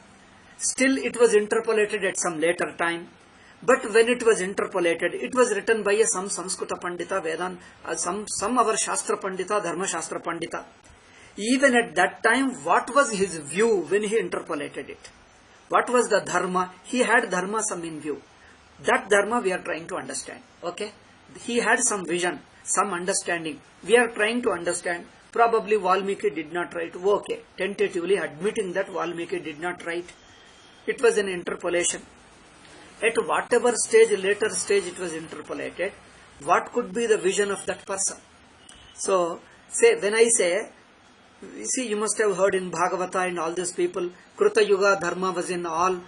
still it was interpolated at some later time. But when it was interpolated, it was written by some Samskrita Pandita, Vedan, some our Shastra Pandita, Dharma Shastra Pandita. Even at that time, what was his view when he interpolated it? What was the dharma? He had dharma some in view. That dharma we are trying to understand. Okay? He had some vision, some understanding. We are trying to understand. Probably Valmiki did not write. Okay, tentatively admitting that Valmiki did not write. It was an interpolation. At whatever stage, later stage it was interpolated, what could be the vision of that person? So, when I say, you see, you must have heard in Bhagavata and all these people, Kruta Yuga Dharma was in all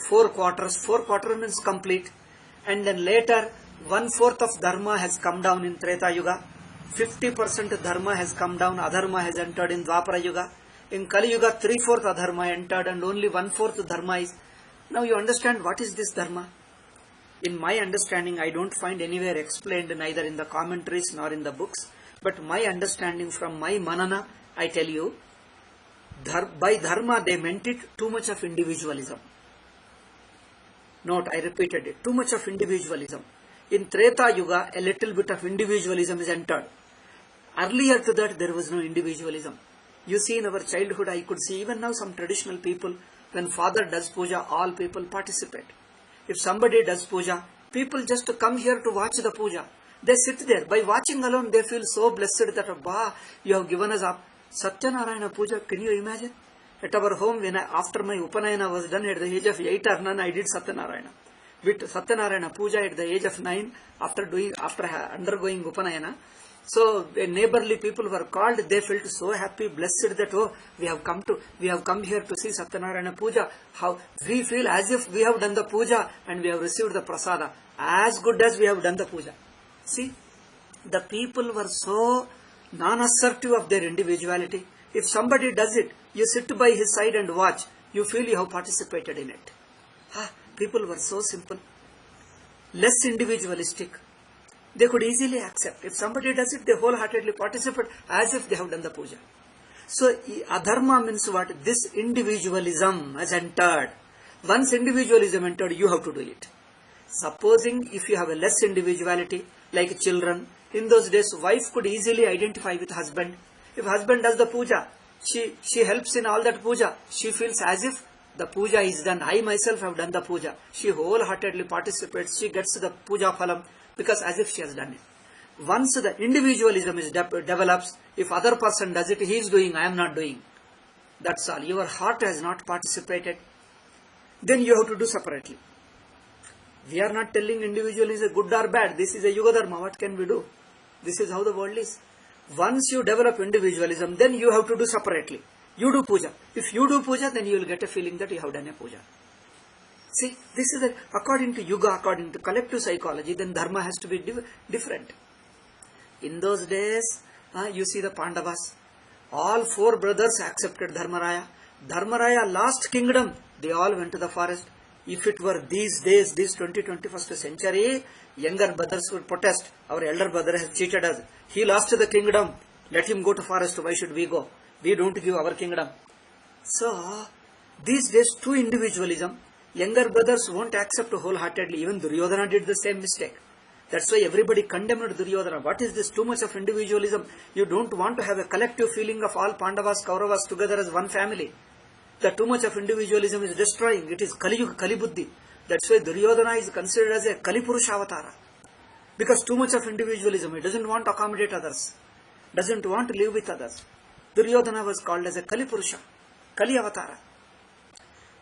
4 quarters. 4 quarters means complete. And then later, 1/4 of Dharma has come down in Treta Yuga. 50% Dharma has come down, Adharma has entered in Dwapara Yuga. In Kali Yuga, 3/4 Adharma entered and only 1/4 Dharma is. Now you understand what is this Dharma? In my understanding, I don't find anywhere explained, neither in the commentaries nor in the books. But my understanding from my manana, I tell you, by Dharma they meant it too much of individualism. Note, I repeated it, too much of individualism. In Treta Yuga, a little bit of individualism is entered. Earlier to that, there was no individualism. You see, in our childhood, I could see even now some traditional people, when father does puja, all people participate. If somebody does puja, people just come here to watch the puja. They sit there. By watching alone, they feel so blessed that, Abba, you have given us up. Satyanarayana puja, can you imagine? At our home, after my Upanayana was done at the age of 8 or 9, I did Satyanarayana. With Satyanarayana puja at the age of 9, after undergoing Upanayana. So neighborly people were called. They felt so happy, blessed that, oh, we have come here to see Satyanarayana puja. How we feel as if we have done the puja and we have received the prasada as good as we have done the puja. See, the people were so non-assertive of their individuality. If somebody does it, you sit by his side and watch. You feel you have participated in it. People were so simple, less individualistic. They could easily accept. If somebody does it, they wholeheartedly participate as if they have done the puja. So, adharma means what? This individualism has entered. Once individualism entered, you have to do it. Supposing if you have a less individuality, like children, in those days, wife could easily identify with husband. If husband does the puja, she helps in all that puja. She feels as if the puja is done. I myself have done the puja. She wholeheartedly participates. She gets the puja phalam because as if she has done it. Once the individualism is develops, if other person does it, he is doing, I am not doing. That's all. Your heart has not participated. Then you have to do separately. We are not telling individual is a good or bad. This is a Yuga Dharma. What can we do? This is how the world is. Once you develop individualism, then you have to do separately. You do puja. If you do puja, then you will get a feeling that you have done a puja. See, this is according to Yuga, according to collective psychology, then Dharma has to be different. In those days, you see the Pandavas, all 4 brothers accepted Dharmaraya. Dharmaraya lost kingdom. They all went to the forest. If it were these days, this 21st century, younger brothers would protest. Our elder brother has cheated us. He lost the kingdom. Let him go to forest. Why should we go? We don't give our kingdom. So, these days, true individualism, younger brothers won't accept wholeheartedly. Even Duryodhana did the same mistake. That's why everybody condemned Duryodhana. What is this? Too much of individualism. You don't want to have a collective feeling of all Pandavas, Kauravas together as one family. The too much of individualism is destroying. It is Kali Yuga, Kali Buddhi. That's why Duryodhana is considered as a Kali Purusha Avatara. Because too much of individualism. He doesn't want to accommodate others. Doesn't want to live with others. Duryodhana was called as a Kali Purusha, Kali Avatara.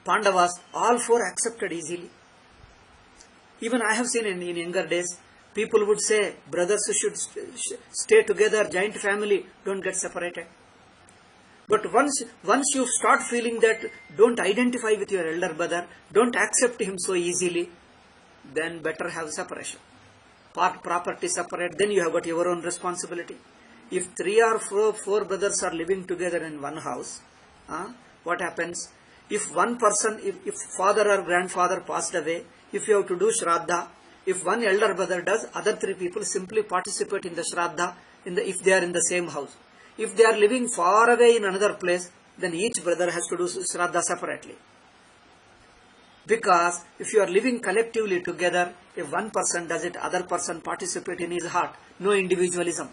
Pandavas, all four accepted easily. Even I have seen in younger days, people would say, brothers should stay together, joint family, don't get separated. But once you start feeling that don't identify with your elder brother, don't accept him so easily, then better have separation. Part property separate, then you have got your own responsibility. If 3 or 4 brothers are living together in one house, what happens? If one person, if father or grandfather passed away, if you have to do Shraddha, if one elder brother does, other 3 people simply participate in the Shraddha if they are in the same house. If they are living far away in another place, then each brother has to do Shraddha separately. Because if you are living collectively together, if one person does it, other person participate in his heart. No individualism.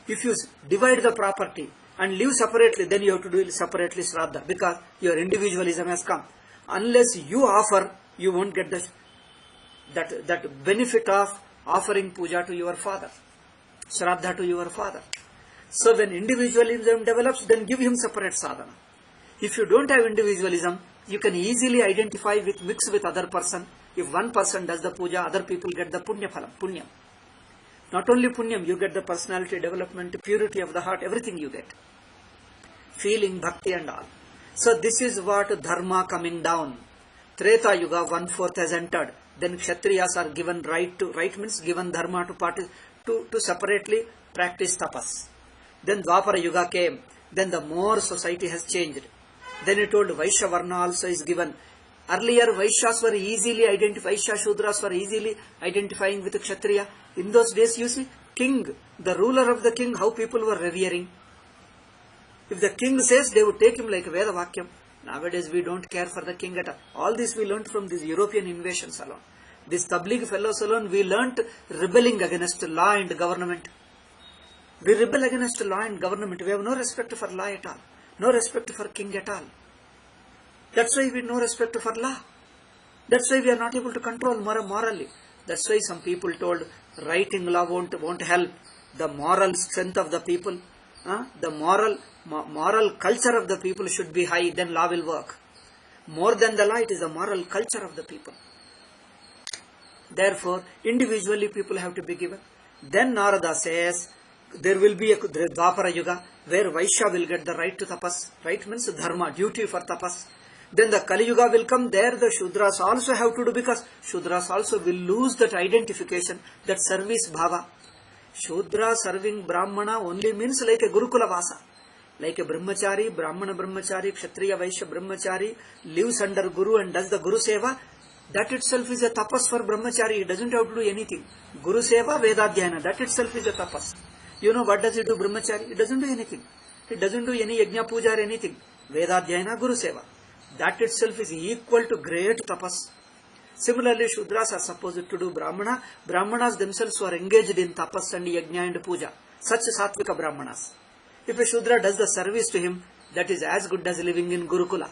If you divide the property and live separately, then you have to do separately Shraddha, because your individualism has come. Unless you offer, you won't get that benefit of offering puja to your father, Shraddha to your father. So when individualism develops, then give him separate sadhana. If you don't have individualism, you can easily identify mix with other person. If one person does the puja, other people get the punya phalam, punyam. Not only punyam, you get the personality development, purity of the heart, everything you get. Feeling, bhakti and all. So this is what dharma coming down. Treta Yuga, 1/4 has entered. Then Kshatriyas are given right means given dharma to separately practice tapas. Then Dwapara Yuga came. Then the more society has changed. Then it told Vaishya Varna also is given. Earlier Vaishyas were easily identified, Vaishya Shudras were easily identifying with Kshatriya. In those days, you see, king, the ruler of the king, how people were revering. If the king says, they would take him like Veda Vakyam. Nowadays we don't care for the king at all. All this we learnt from these European invasions alone. These Tabligh fellows alone, we learnt rebelling against law and government. We rebel against law and government. We have no respect for law at all. No respect for king at all. That's why we have no respect for law. That's why we are not able to control morally. That's why some people told writing law won't help. The moral strength of the people, the moral culture of the people should be high, then law will work. More than the law, it is the moral culture of the people. Therefore, individually people have to be given. Then Narada says, there will be a Dwapara Yuga where Vaishya will get the right to tapas. Right means dharma, duty for tapas. Then the Kali Yuga will come. There the Shudras also have to do, because Shudras also will lose that identification, that service bhava. Shudra serving Brahmana only means like a Gurukula Vasa. Like a Brahmachari, Brahmana Brahmachari, Kshatriya Vaishya Brahmachari lives under Guru and does the Guru Seva. That itself is a tapas for Brahmachari. He doesn't have to do anything. Guru Seva, Vedadhyayana, that itself is a tapas. You know what does he do, Brahmachari? He doesn't do anything. He doesn't do any Yajna Puja or anything. Vedadhyayana, Guru Seva. That itself is equal to great tapas. Similarly, Shudras are supposed to do Brahmana. Brahmanas themselves were engaged in tapas and Yajna and Puja. Such Satvika Brahmanas. If a Shudra does the service to him, that is as good as living in Gurukula.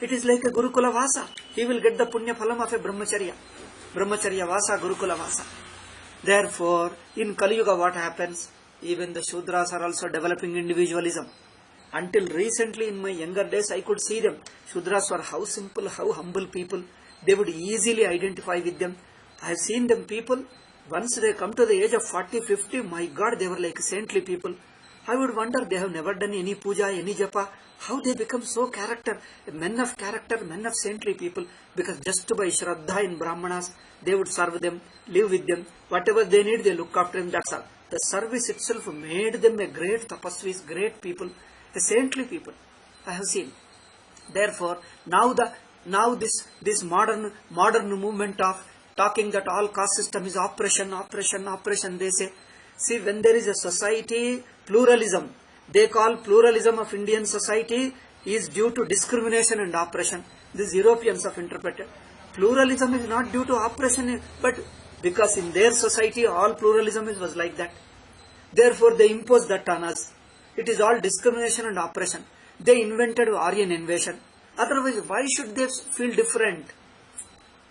It is like a Gurukula Vasa. He will get the Punya Phalam of a Brahmacharya. Brahmacharya Vasa, Gurukula Vasa. Therefore, in Kali Yuga what happens? Even the Shudras are also developing individualism. Until recently in my younger days, I could see them. Shudras were how simple, how humble people. They would easily identify with them. I have seen them people, once they come to the age of 40, 50, my God, they were like saintly people. I would wonder, they have never done any puja, any japa. How they become so men of saintly people. Because just by Shraddha in Brahmanas, they would serve them, live with them. Whatever they need, they look after them, that's all. The service itself made them a great tapasvis, great people, a saintly people. I have seen. Therefore, now the Now this modern movement of talking that all caste system is oppression, they say. See, when there is a society, pluralism, they call pluralism of Indian society is due to discrimination and oppression. These Europeans have interpreted. Pluralism is not due to oppression, but because in their society all pluralism was like that. Therefore they imposed that on us. It is all discrimination and oppression. They invented Aryan invasion. Otherwise, why should they feel different?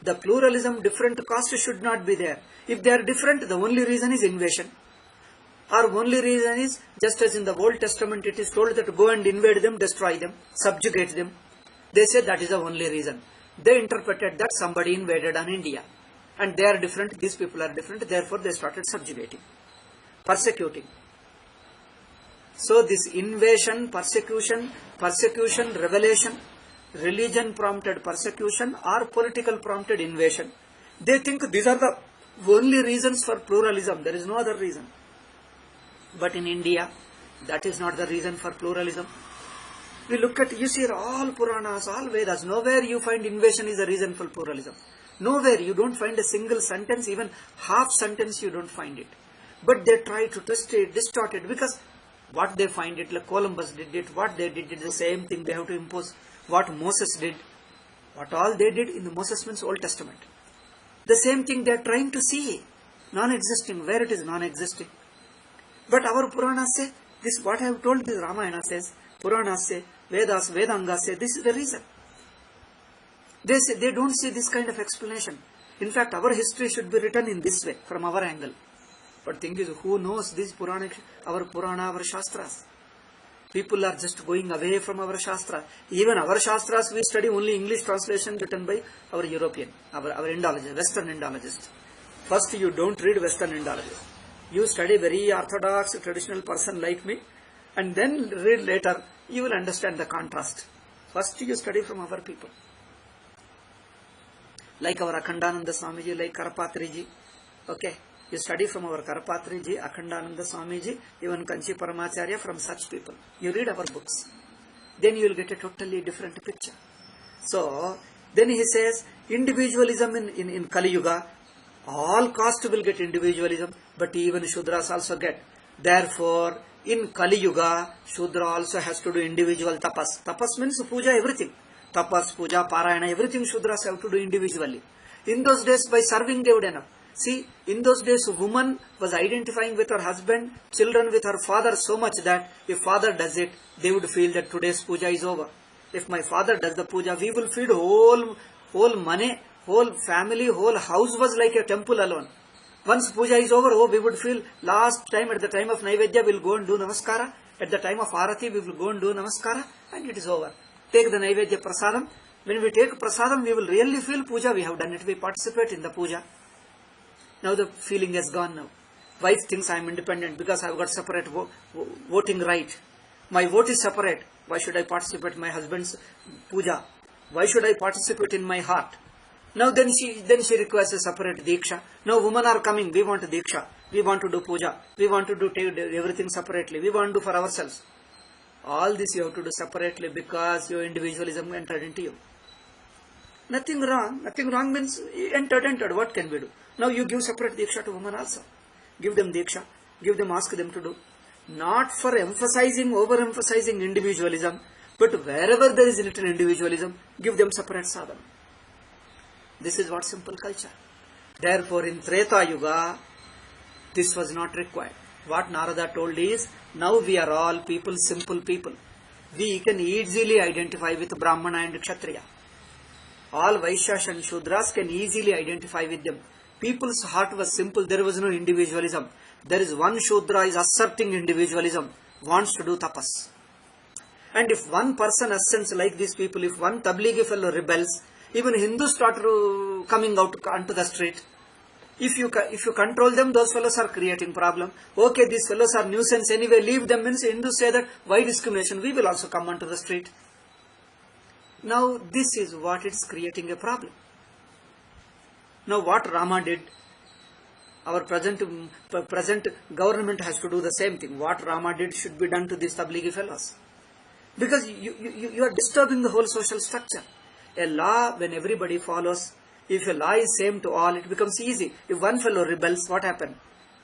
The pluralism, different castes should not be there. If they are different, the only reason is invasion. Or only reason is, just as in the Old Testament it is told that go and invade them, destroy them, subjugate them. They say that is the only reason. They interpreted that somebody invaded on India. And they are different, these people are different, therefore they started subjugating, persecuting. So this invasion, persecution, revelation, religion prompted persecution or political prompted invasion. They think these are the only reasons for pluralism. There is no other reason. But in India, that is not the reason for pluralism. We look at, you see all Puranas, all Vedas, nowhere you find invasion is a reason for pluralism. Nowhere you don't find a single sentence, even half sentence you don't find it. But they try to twist it, distort it, because what they find it, like Columbus did it, what they did the same thing they have to impose. What Moses did, what all they did in the Moses means Old Testament. The same thing they are trying to see, non-existing, where it is non-existing. But our Puranas say, this what I have told, this Ramayana says, Puranas say, Vedas, Vedangas say, this is the reason. They say, they don't see this kind of explanation. In fact, our history should be written in this way, from our angle. But thing is, who knows this Purana, our Shastras? People are just going away from our Shastra. Even our Shastras, we study only English translation written by our European, our Indologist, Western Indologist. First, you don't read Western Indologist. You study very orthodox, traditional person like me, and then read later, you will understand the contrast. First, you study from our people. Like our Akhandananda Swamiji, like Karapatriji. Okay. You study from our Karapatriji, Akhandananda Swamiji, even Kanchi Paramacharya, from such people. You read our books. Then you will get a totally different picture. So, then he says, individualism in Kali Yuga, all caste will get individualism, but even Shudras also get. Therefore, in Kali Yuga, Shudra also has to do individual tapas. Tapas means puja, everything. Tapas, puja, parayana, everything Shudras have to do individually. In those days, by serving they would enough. See, in those days, a woman was identifying with her husband, children with her father so much that if father does it, they would feel that today's puja is over. If my father does the puja, we will feed whole money, whole family, whole house was like a temple alone. Once puja is over, we would feel last time at the time of Naivedya, we will go and do Namaskara. At the time of Arati, we will go and do Namaskara, and it is over. Take the Naivedya Prasadam. When we take Prasadam, we will really feel puja, we have done it, we participate in the puja. Now the feeling has gone now. Wife thinks I am independent because I have got separate voting right. My vote is separate. Why should I participate in my husband's puja? Why should I participate in my heart? Now then she requires a separate diksha. Now women are coming. We want diksha. We want to do puja. We want to do everything separately. We want to do for ourselves. All this you have to do separately because your individualism entered into you. Nothing wrong. Nothing wrong means entered. What can we do? Now you give separate diksha to women also. Give them diksha. Give them, ask them to do. Not for overemphasizing individualism, but wherever there is little individualism, give them separate sadhana. This is what simple culture. Therefore, in Treta Yuga, this was not required. What Narada told is, now we are all people, simple people. We can easily identify with Brahmana and Kshatriya. All Vaishyas and Shudras can easily identify with them. People's heart was simple, there was no individualism. There is one Shudra is asserting individualism, wants to do tapas. And if one person assents like these people, if one Tablighi fellow rebels, even Hindus start coming out onto the street. If you control them, those fellows are creating problem. Okay, these fellows are nuisance anyway, leave them. Means Hindus say that, why discrimination? We will also come onto the street. Now this is what is creating a problem. Now what Rama did, our present government has to do the same thing. What Rama did should be done to these Tablighi fellows. Because you are disturbing the whole social structure. A law, when everybody follows, if a law is same to all, it becomes easy. If one fellow rebels, what happens?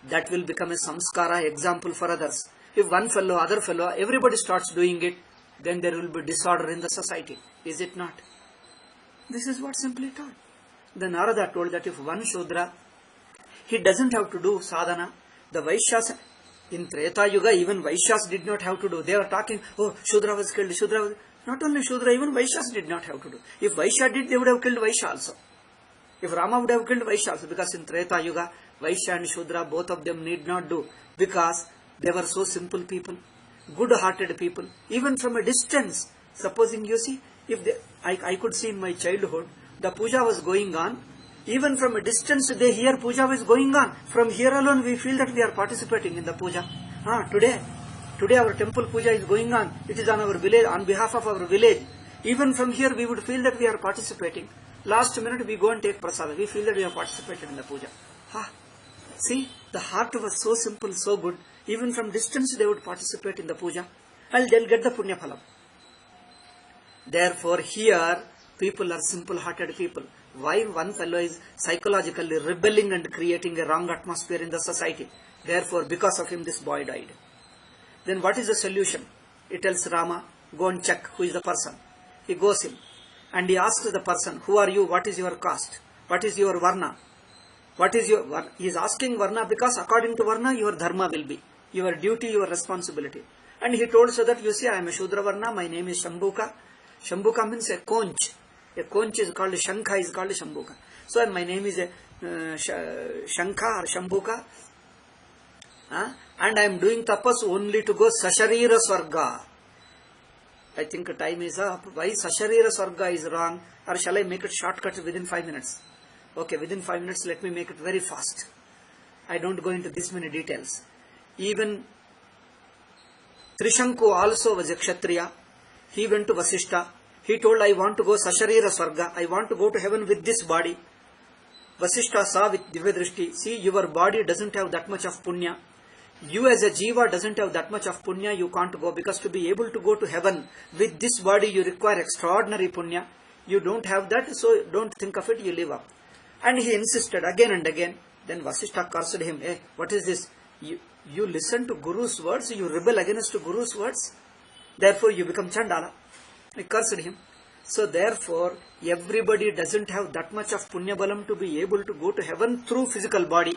That will become a samskara, example for others. If one fellow, other fellow, everybody starts doing it, then there will be disorder in the society. Is it not? This is what simply taught. Then Narada told that if one Shudra, he doesn't have to do sadhana. The Vaishyas, in Treta Yuga, even Vaishyas did not have to do. They were talking, oh, Shudra was killed, Shudra was... Not only Shudra, even Vaishyas did not have to do. If Vaishya did, they would have killed Vaishya also. If Rama would have killed Vaishya also, because in Treta Yuga, Vaishya and Shudra, both of them need not do, because they were so simple people, good-hearted people, even from a distance. Supposing you see, if they, I could see in my childhood, the puja was going on, even from a distance they hear puja was going on. From here alone we feel that we are participating in the puja. Today our temple puja is going on, it is on our village, on behalf of our village. Even from here we would feel that we are participating. Last minute we go and take prasada, we feel that we have participated in the puja. See, the heart was so simple, so good. Even from distance they would participate in the puja and they'll get the punya phalam. Therefore here people are simple-hearted people. Why one fellow is psychologically rebelling and creating a wrong atmosphere in the society? Therefore because of him this boy died. Then what is the solution? He tells Rama, go and check who is the person. He goes in and he asks the person, who are you? What is your caste? What is your varna? What is your varna? He is asking varna because according to varna your dharma will be. Your duty, your responsibility. And he told so that you see I am a Shudra varna, my name is Shambhuka. Shambhuka means a conch. A conch is called Shankha, is called Shambhuka. So my name is Shankha or Shambhuka. And I am doing tapas only to go Sasharira Swarga. I think time is up. Why Sasharira Swarga is wrong? Or shall I make it shortcut within 5 minutes? Okay, within 5 minutes let me make it very fast. I don't go into this many details. Even Trishanku also was a Kshatriya. He went to Vasishta. He told, I want to go Sasharira Swarga. I want to go to heaven with this body. Vasishta saw with Divya Drishti, see, your body doesn't have that much of punya. You as a jiva doesn't have that much of punya, you can't go, because to be able to go to heaven with this body you require extraordinary punya. You don't have that, so don't think of it, you live up. And he insisted again and again. Then Vasishta cursed him, hey, what is this? You listen to Guru's words, you rebel against Guru's words, therefore you become Chandala. He cursed him. So therefore, everybody doesn't have that much of punya balam to be able to go to heaven through physical body.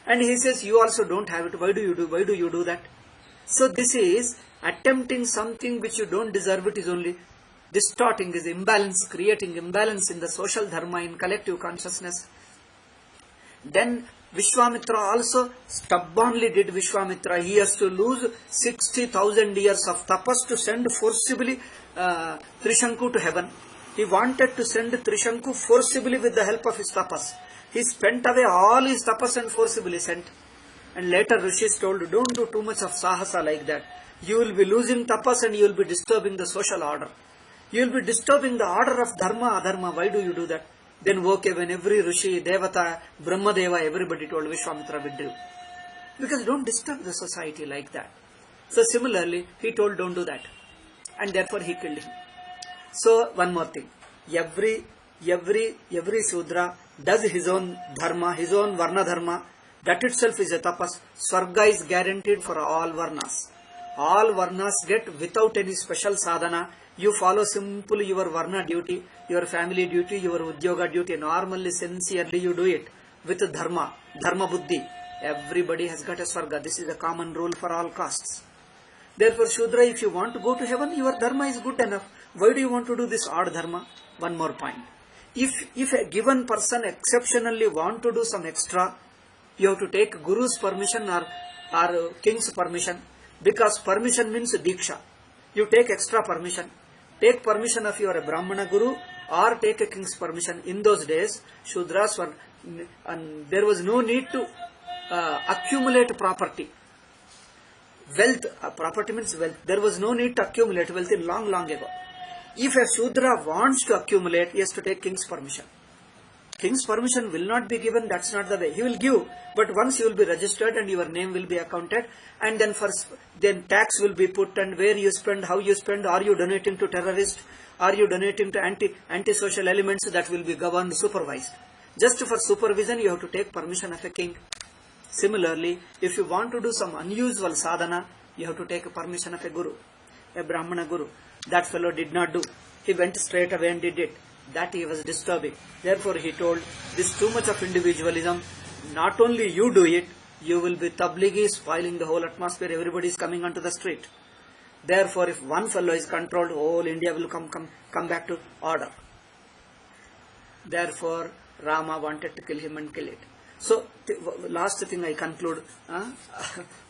And he says, you also don't have it. Why do you do that? So this is attempting something which you don't deserve. It is only distorting, is imbalance, creating imbalance in the social dharma, in collective consciousness. Then Vishwamitra also stubbornly did Vishwamitra. He has to lose 60,000 years of tapas to send forcibly Trishanku to heaven. He wanted to send Trishanku forcibly with the help of his tapas. He spent away all his tapas and forcibly sent. And later Rishis told, don't do too much of sahasa like that. You will be losing tapas and you will be disturbing the social order. You will be disturbing the order of dharma, adharma. Why do you do that? Then okay, when every Rishi, Devata, Brahmadeva, everybody told, Vishwamitra withdrew. Because don't disturb the society like that. So similarly, he told, don't do that. And therefore he killed him. So one more thing. Every Shudra does his own dharma, his own varna dharma. That itself is a tapas. Swarga is guaranteed for all varnas. All varnas get without any special sadhana. You follow simply your varna duty, your family duty, your udyoga duty. Normally, sincerely you do it with dharma, dharma buddhi. Everybody has got a swarga. This is a common rule for all castes. Therefore, Shudra, if you want to go to heaven, your dharma is good enough. Why do you want to do this odd dharma? One more point. If a given person exceptionally want to do some extra, you have to take Guru's permission or King's permission. Because permission means Diksha. You take extra permission. Take permission of your Brahmana Guru or take a king's permission. In those days, Shudras were, and there was no need to accumulate property. Wealth, property means wealth. There was no need to accumulate wealth in long ago. If a Shudra wants to accumulate, he has to take king's permission. King's permission will not be given, that's not the way. He will give, but once you will be registered and your name will be accounted, and then tax will be put, and where you spend, how you spend, are you donating to terrorists, are you donating to anti-social elements, that will be governed, supervised. Just for supervision, you have to take permission of a king. Similarly, if you want to do some unusual sadhana, you have to take permission of a guru, a Brahmana guru. That fellow did not do. He went straight away and did it. That he was disturbing. Therefore he told, this too much of individualism. Not only you do it, you will be tablighi, spoiling the whole atmosphere. Everybody is coming onto the street. Therefore, if one fellow is controlled, whole India will come back to order. Therefore, Rama wanted to kill him and kill it. So, last thing I conclude.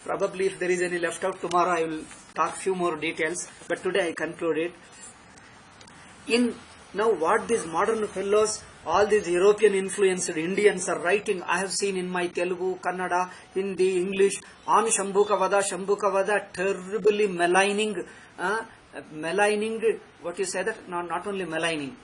Probably if there is any left out, tomorrow I will talk few more details. But today I conclude it. Now what these modern fellows, all these European influenced Indians are writing, I have seen in my Telugu, Kannada, Hindi, English, on Shambhukavada, terribly maligning, what you say that? Not only maligning,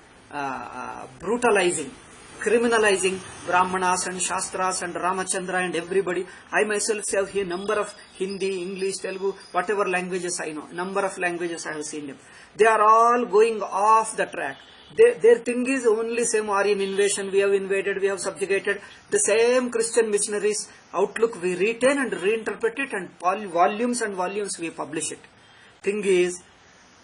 brutalizing, criminalizing Brahmanas and Shastras and Ramachandra and everybody. I myself have here number of Hindi, English, Telugu, whatever languages I know, number of languages I have seen them. They are all going off the track. Their thing is only same Aryan invasion, we have invaded, we have subjugated. The same Christian missionaries outlook we retain and reinterpret it, and volumes and volumes we publish it. Thing is,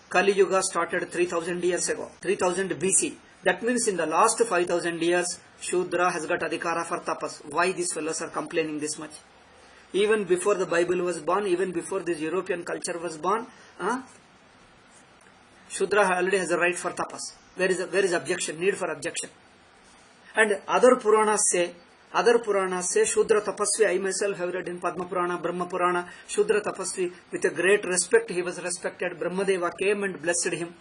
Kali Yuga started 3000 years ago, 3000 BC. That means in the last 5000 years, Shudra has got adhikara for tapas. Why these fellows are complaining this much? Even before the Bible was born, even before this European culture was born, Shudra already has a right for tapas. Where is objection, need for objection? And other Puranas say, Shudra Tapasvi, I myself have read in Padma Purana, Brahma Purana, Shudra Tapasvi, with a great respect, he was respected. Brahmadeva came and blessed him.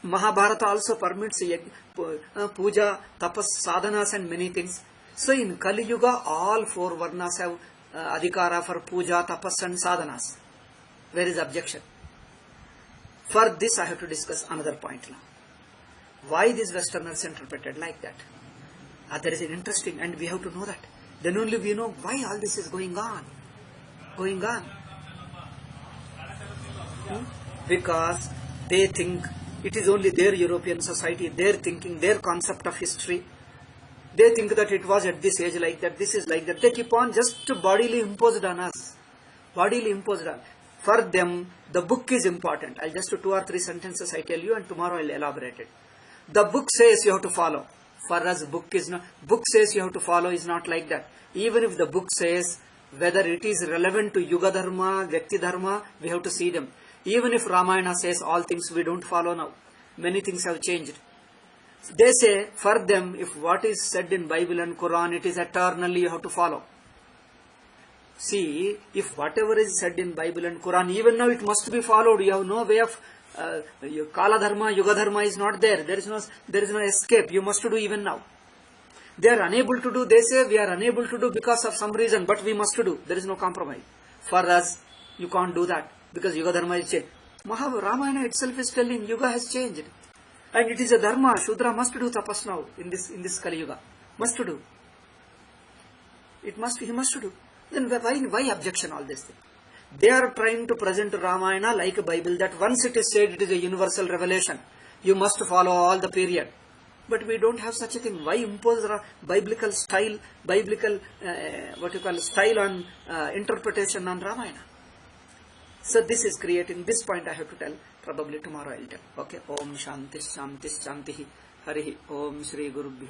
Mahabharata also permits puja, tapas, sadhanas and many things. So in Kali Yuga, all four varnas have adhikara for puja, tapas and sadhanas. Where is objection? For this I have to discuss another point now. Why these Westerners interpreted like that? There is an interesting, and we have to know that. Then only we know why all this is going on. Because they think it is only their European society, their thinking, their concept of history. They think that it was at this age like that, this is like that. They keep on just bodily imposed on us. For them, the book is important. I'll just do 2 or 3 sentences I tell you, and tomorrow I'll elaborate it. The book says you have to follow. For us, book says you have to follow is not like that. Even if the book says whether it is relevant to Yuga Dharma, Vyakti Dharma, we have to see them. Even if Ramayana says all things we don't follow now. Many things have changed. They say, for them, if what is said in Bible and Quran, it is eternally you have to follow. See, if whatever is said in Bible and Quran, even now it must be followed. You have no way of Kala Dharma, Yuga Dharma is not there. There is no escape. You must do even now. They are unable to do. They say we are unable to do because of some reason, but we must do. There is no compromise. For us, you can't do that because Yuga Dharma is changed. Ramayana itself is telling Yuga has changed, and it is a Dharma. Shudra must do tapas now in this Kali Yuga. Must do. He must do. Then why objection all this thing? They are trying to present Ramayana like a Bible, that once it is said it is a universal revelation. You must follow all the period. But we don't have such a thing. Why impose biblical style, style on interpretation on Ramayana? So this is creating, this point I have to tell. Probably tomorrow I will tell. Okay. Om Shanti Shanti Shanti. Harihi Om Shri Guru Bhyo.